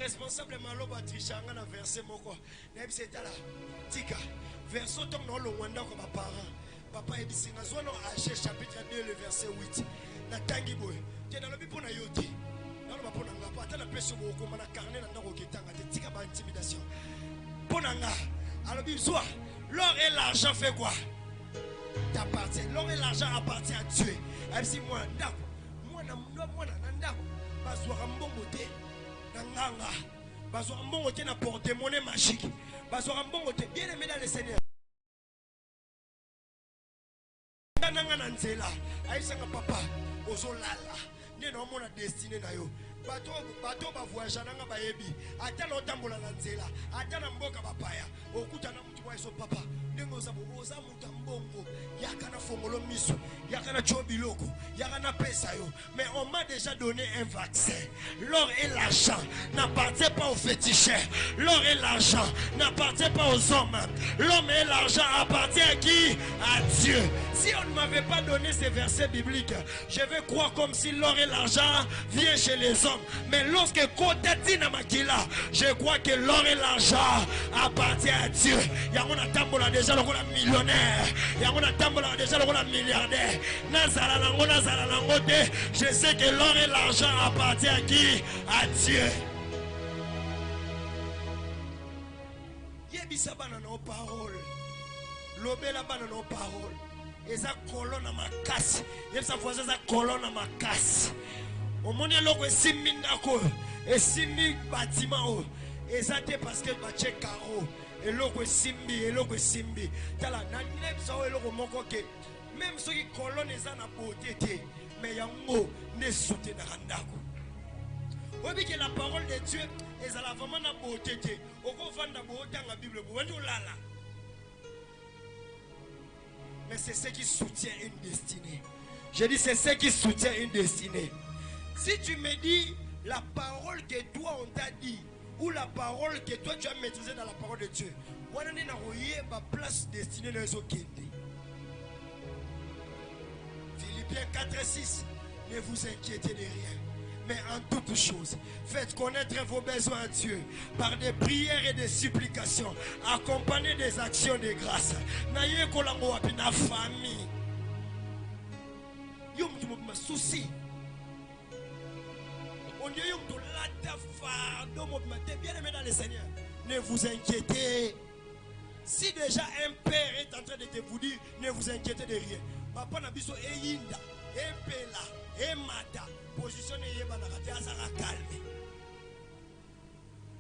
Speaker 1: Responsable Maloba Trichanga na verset moko. Neb c'est là. Tika. Verset tom no lo wanda ko ba parent. Papa ebisinga zono H chapitre 2 le verset 8. Na tangi boy. Te na lobi pona yoti. Na lo ba pona ngapa ta la pese mo ko mana carnet na ndako ketanga te tika ba intimidation. Pona nga. Alors bisoi. L'or et l'argent fait quoi? T'appartient. L'or et l'argent appartient à Dieu. Ebisi moi ndako. Moi na ndako. Bazwa mbongo te. Nanga. Bazwa mbongo te na porte-monnaie magique. Bazwa mbongo te bien aimé dans le Seigneur. Nanga na nzela. Aisanga papa ozolala. Ne na mona destinée na yo. Bato ba voyage nanga ba yebi. Ata lo tambola na nzela. Ata na mboka bapaya. Okuta na mutu wa so papa. Ndengo za boza muta mbongo. Yaka na fongolo miso. Yaka na chobiloko. Yaka na pesa yo. Mais on m'a déjà donné un vaccin. L'or et l'argent n'appartiennent pas aux féticheurs. L'or et l'argent n'appartiennent pas aux hommes. L'homme et l'argent appartiennent à qui? À Dieu. Si on ne m'avait pas donné ces versets bibliques, je vais croire comme si l'or et l'argent viennent chez les hommes. hommes. Mais lorsque Kotatina Makila, je crois que l'or et l'argent appartiennent à Dieu. Yangona tambola déjà le rôle millionnaire. Yangona tambola déjà le rôle milliardaire. Nazala langote. Je sais que l'or et l'argent appartiennent à qui? À Dieu. Yebisa bana nos paroles. Lobela bana nos paroles. Eza colonne à ma casse. Yebisa voisin eza colonne à ma casse. Au monde il y a simbi ndako et simbi bâtiment. Eza te parce que bâtiment carreau. Et l'autre simbi. Tala nanile bisa o eloko moko ke. Même ceux qui colonne eza na beauté te. Mais yango ne soute na ndako. Obi que la parole de Dieu est à la vraiment na beauté te. Oko vanda beauté dans la Bible. Wendo lala. Mais c'est ce qui soutient une destinée. Je dis c'est ce qui soutient une destinée. Si tu me dis la parole que toi on t'a dit, ou la parole que toi tu as maîtrisée dans la parole de Dieu, on a une place destinée dans les autres. Philippiens 4:6, ne vous inquiétez de rien. Mais en toutes choses, faites connaître vos besoins à Dieu par des prières et des supplications, accompagnées des actions de grâce. Naye kolango wapi na famille. Yom tu me souci. On dit yom tu la fardeau bien aimé dans le Seigneur. Ne vous inquiétez. Si déjà un père est en train de te vous dire, ne vous inquiétez de rien. Papa na biso e yinda, e pela, e mata. Positionne yeba na kati azara calme.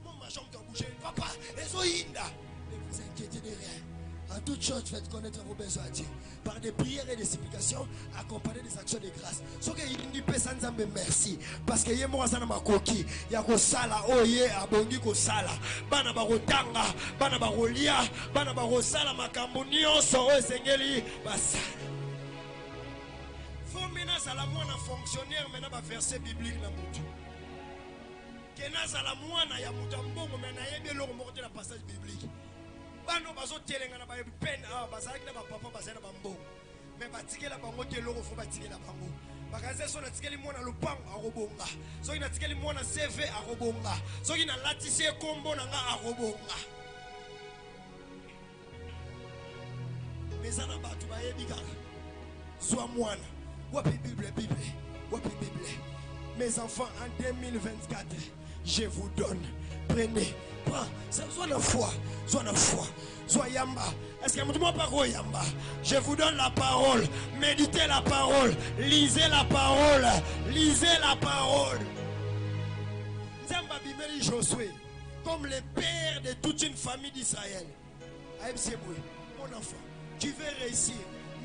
Speaker 1: Mon ma jambe doit bouger. Papa, ezoinda. Ne vous inquiétez de rien. En toute chose, faites connaître vos besoins à Dieu par des prières et des supplications, accompagnées des actions de grâce. Ce que il peut sans Nzambe merci parce que yemo azana makoki ya ko sala oye abongi ko sala bana ba kotanga bana ba kolia bana ba ko sala makambo nyonso o sengeli basala. Faut maintenant à la moine fonctionnaire maintenant ba verset biblique na mutu. Kenaza la moine ya mutambongo maintenant yebi lo morte la passage biblique. Bano bazo telenga na ba pen bazaki na ba papa bazana ba mbongo. Mais batikela bango te loko fo batikela bango. Bakaze so na tikeli mona lupango akobonga. Soki na tikeli mona CV akobonga. Soki na latisi kombo na nga akobonga. Mezana batu ba yebi kaka. Sois mwana. Wapi Bible. Mes enfants, en 2024, je vous donne. Prenez, prends, sois la foi, sois yamba. Est-ce que vous ne pas quoi yamba? Je vous donne la parole, méditez la parole, lisez la parole. Nzamba bimeli Josué, comme le père de toute une famille d'Israël. Aïbseboué, mon enfant, tu veux réussir.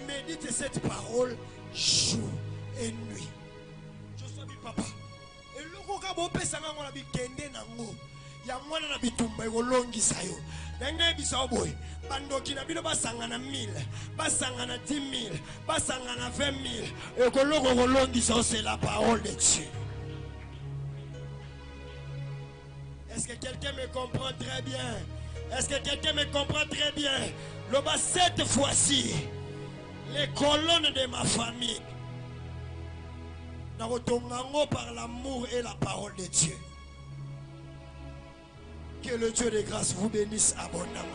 Speaker 1: Médite cette parole jour et nuit. Josué bi papa. Et le koka bo pesa nga ngona bi kende nango. Ya mwana na bitumba ekolongisa yo. Nanga bisa boy. Bandoki na bino basangana 1000, basangana 10 000, basangana 20 000. Ekoloko kolongisa c'est la parole de Dieu. Est-ce que quelqu'un me comprend très bien? Est-ce que quelqu'un me comprend très bien? Le bas cette fois-ci, les colonnes de ma famille, nous retournons par l'amour et la parole de Dieu. Que le Dieu de grâce vous bénisse abondamment.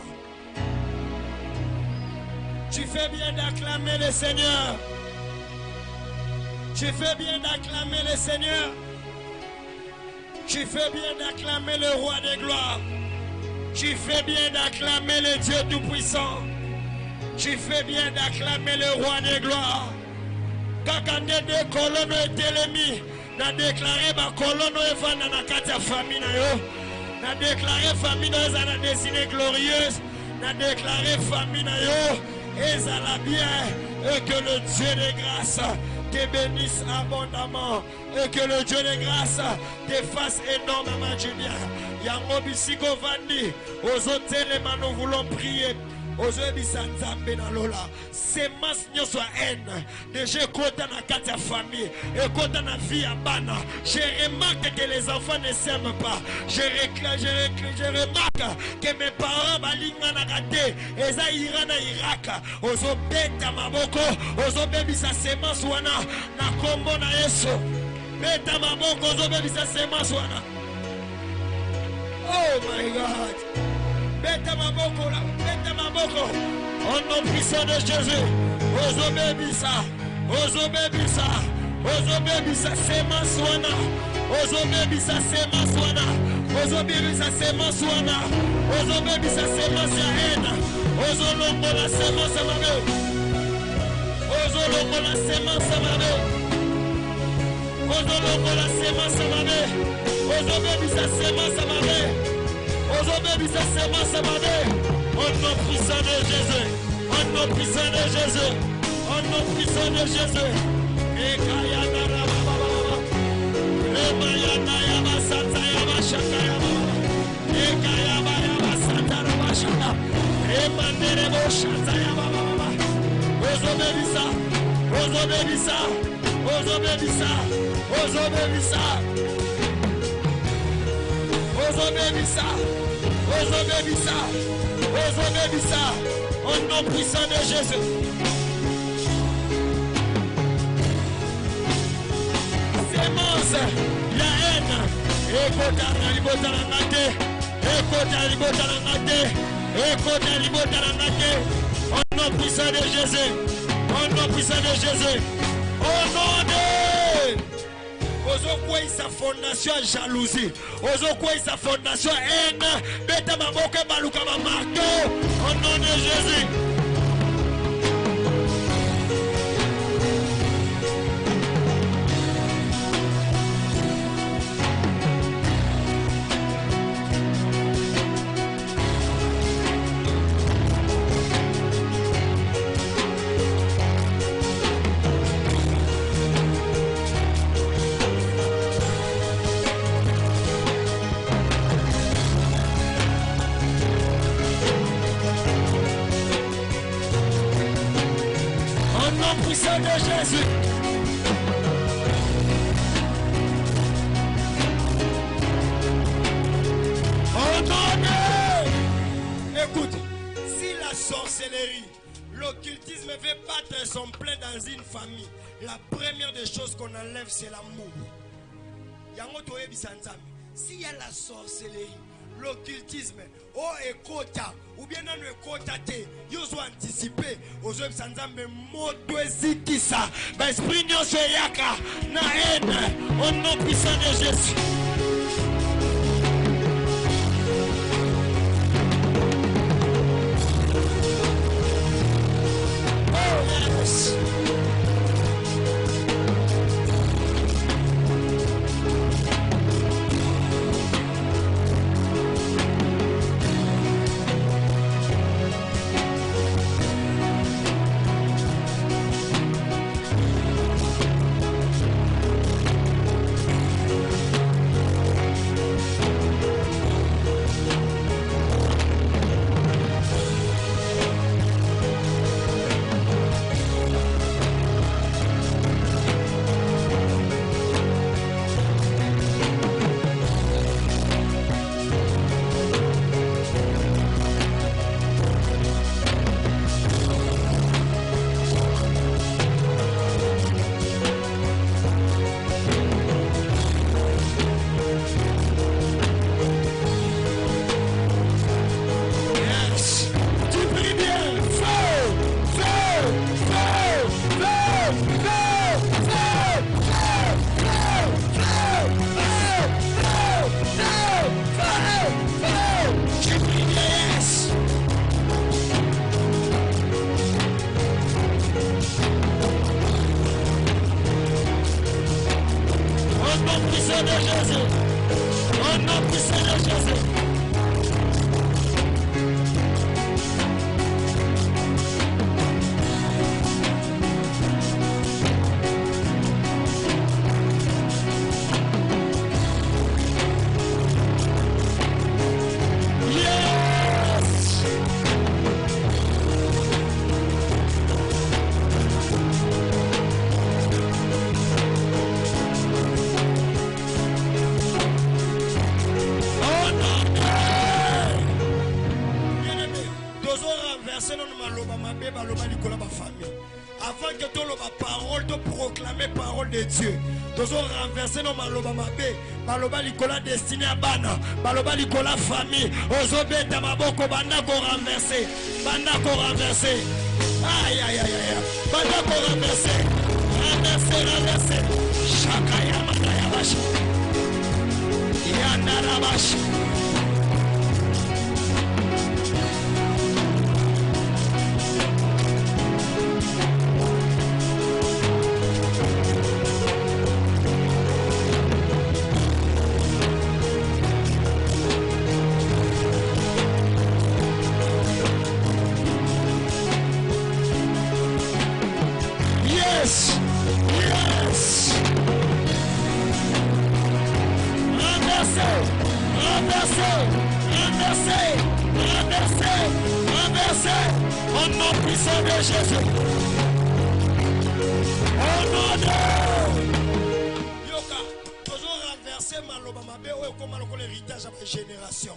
Speaker 1: Tu fais bien d'acclamer le Seigneur. Tu fais bien d'acclamer le Seigneur. Tu fais bien d'acclamer le roi des gloires. Tu fais bien d'acclamer le Dieu tout-puissant. Tu fais bien d'acclamer le roi des gloires. Quand deux colonnes étaient ennemies, n'a déclaré ma colonne est na kati famille na yo. N'a déclaré famille na za na destinée glorieuse. N'a déclaré famille na yo et ça la bien et que le Dieu de grâce te bénisse abondamment et que le Dieu de grâce te fasse énormément du bien. Yango bisiko vandi aux hôtels nous voulons prier. Semence nyo soit haine. Déjà kota na kati ya famille et kota na vie ya bana. Je remarque que les enfants ne s'aiment pas. Je remarque que mes parents balinga na kate eza ira na iraka. Ozo beta maboko, ozo bebisa semence wana na kombo na Yesu. Beta maboko ozobebisa semence wana. Oh my God. Beta maboko là, beta maboko. Au nom puissant de Jésus. Ozobebisa, ozobebisa, ozobebisa semence wana. Ozobebisa semence wana. Ozobebisa semence wana. Ozobebisa semence ya haine. Ozolongola semence mabe. Ozolongola semence mabe. Ozolongola semence mabe. Ozobebisa semence mabe. Ozobebisa semence mabe. Au nom puissant de Jésus. Au nom puissant de Jésus. Au nom puissant de Jésus. Ekayana rababa. Remayana yaba sata yaba shaka yaba. Ekayaba yaba sata yaba shaka. Emandere bo shata yaba baba. Ozobebisa. Ozobebisa. Ozobebisa. Ozobebisa. Ozobebisa. Ozobebisa. Ozobebisa. Au nom puissant de Jésus. Semence, la haine. Ekota libota la ngate. Ekota libota la ngate. Ekota libota la ngate. Au nom puissant de Jésus. Au nom puissant de Jésus. Au nom de Ozo sa fondation jalousie. Ozo sa fondation haine. Beta maboke baluka marteau. Au nom de Jésus. Puissant de Jésus. Oh non. Écoute, si la sorcellerie, l'occultisme fait battre son plein dans une famille, la première des choses qu'on enlève, c'est l'amour. S'il y a la sorcellerie, l'occultisme, oh ekota, ou bien non ekota te, yo so anticiper, ozo sanzambe moto ezikisa, ba esprit nyonso yaka na haine, au nom puissant de Jésus. Oh yes. renverser nos maloba mabe baloba likola ba famille. Avant que tu la parole, tu proclamer parole de Dieu. Tu renverser nos maloba mabe baloba likola destiné à bana, baloba likola famille. Ozo beta maboko banda ko renverser, banda ko renverser. Aïe aïe aïe aïe, banda ko renverser, renverser, renverser. Shakaya madaya bashi, yanara bashi. Génération.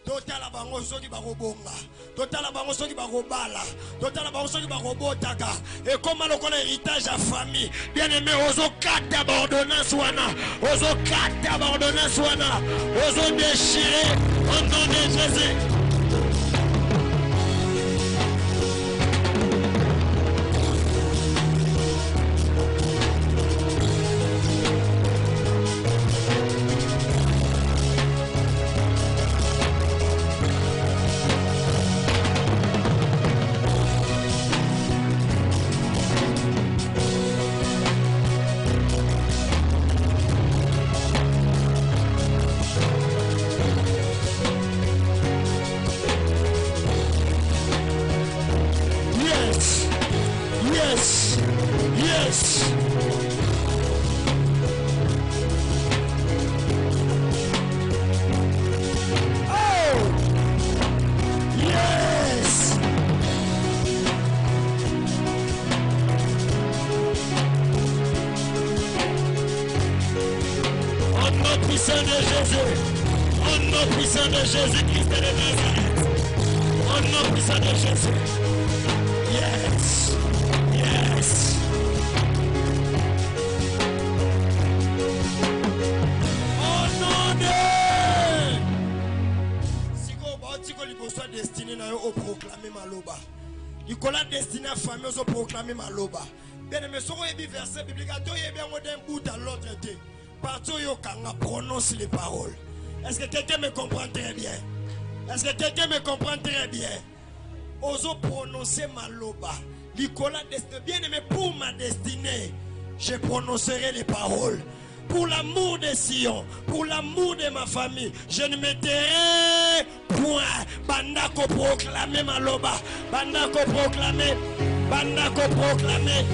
Speaker 1: Total la bango soki barobonga. Total la bango soki barobala. Total la bango soki barobotaka. Et comme le héritage à famille. Bien aimé, ozo 4 abandonnance wana. Ozo 4 abandonnance wana. Ozo déchirer au nom de Jésus. Jésus-Christ de Nazareth. Au nom puissant de Jésus. Yes. Yes. Au nom de... Si vous soit destiné au proclamer Maloba. Il y a destiné à famille au proclamer Maloba. Bien aimé, si vous avez un verset biblique, il y a bien d'un bout à l'autre. Partout où on prononce les paroles. Est-ce que quelqu'un me comprend très bien? Est-ce que quelqu'un me comprend très bien? Oso prononcer Maloba. Nicolas destinée. Bien aimé, pour ma destinée, je prononcerai les paroles. Pour l'amour de Sion, pour l'amour de ma famille, je ne mettrai point. Bandako proclamer Maloba. Bandako proclamer. Bandako proclamer.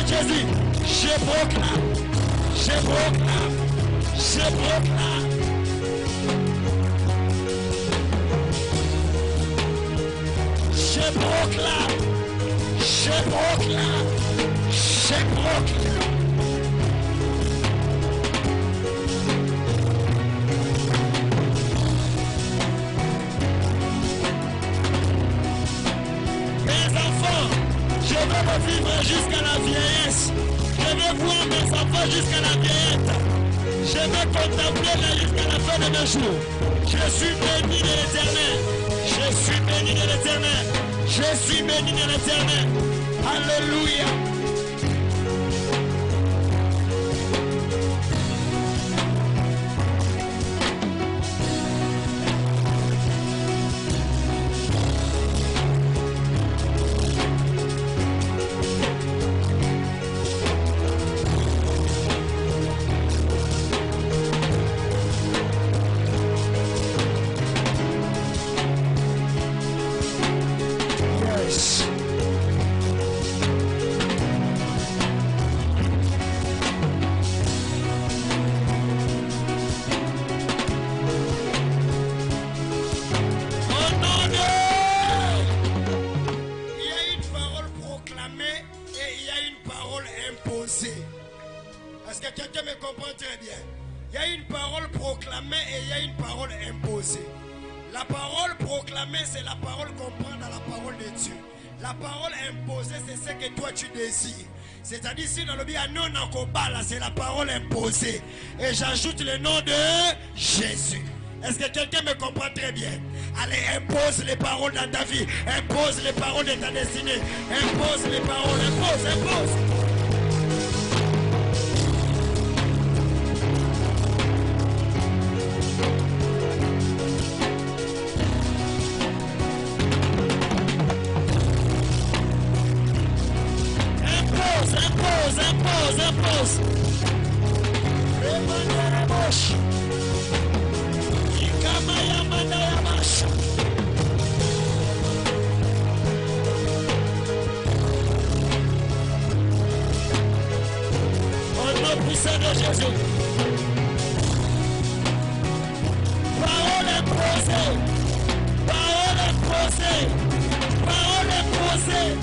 Speaker 1: Jésus, je proclame, je proclame, je proclame. Je proclame, je proclame, je proclame. Mes enfants, je veux vivre jusqu'à la vieillesse. Je veux voir mes enfants jusqu'à la vieillesse. Je veux contempler jusqu'à la fin de mes jours. Je suis béni de l'Éternel. Je suis béni de l'Éternel. Je suis béni de l'Éternel. Alléluia. y a une parole proclamée et il y a une parole imposée. La parole proclamée, c'est la parole qu'on prend dans la parole de Dieu. La parole imposée, c'est ce que toi tu désires. C'est-à-dire, si dans le bien non nakobala, c'est la parole imposée. Et j'ajoute le nom de Jésus. Est-ce que quelqu'un me comprend très bien? Allez, impose les paroles dans ta vie. Impose les paroles de ta destinée. Impose les paroles. Impose, impose. Impose. Remandere mosh. Ikama ya manda ya mash. Au nom puissant de Jésus. Parole imposée. Parole imposée. Parole imposée.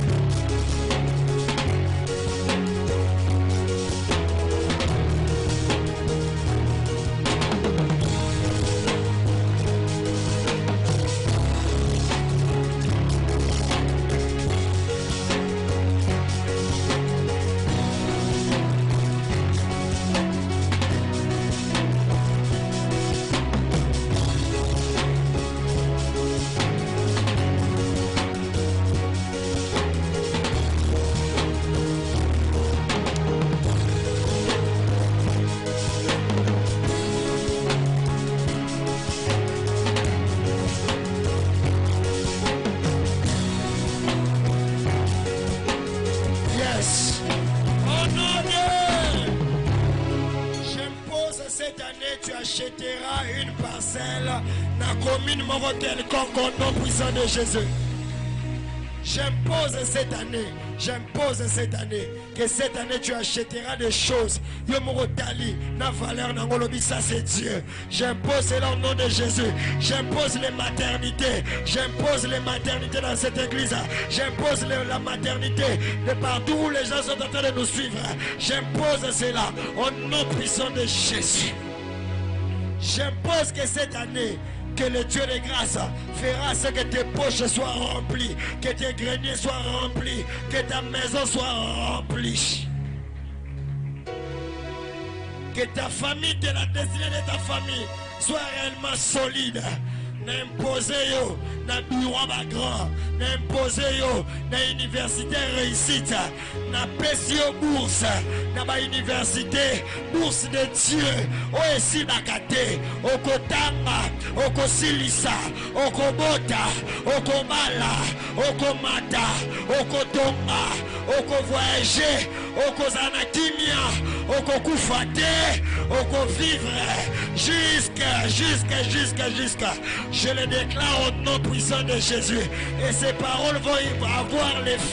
Speaker 1: Cette année, tu achèteras une parcelle dans la commune Morotel au nom puissant de Jésus. J'impose cette année, que cette année tu achèteras des choses. Yo Morotali, na valeur n'angolobi, ça c'est Dieu. J'impose cela au nom de Jésus. J'impose les maternités. J'impose les maternités dans cette église. J'impose la maternité de partout où les gens sont en train de nous suivre. J'impose cela au nom puissant de Jésus. J'impose que cette année, que le Dieu de grâce fera ce que tes poches soient remplies, que tes greniers soient remplis, que ta maison soit remplie. Que ta famille, que la destinée de ta famille soit réellement solide. N'imposer yo, na bureau grand, n'imposer yo, na université réussite, na pesio bourse, na ba université, bourse de Dieu, o esi bakate, okotanga, okosilisa, okobota, okobala, okomata, okotonga, okovoyager, okozanakimia, okokufate, okovivre, jusqu'à. Je le déclare au nom puissant de Jésus. Et ces paroles vont avoir l'effet.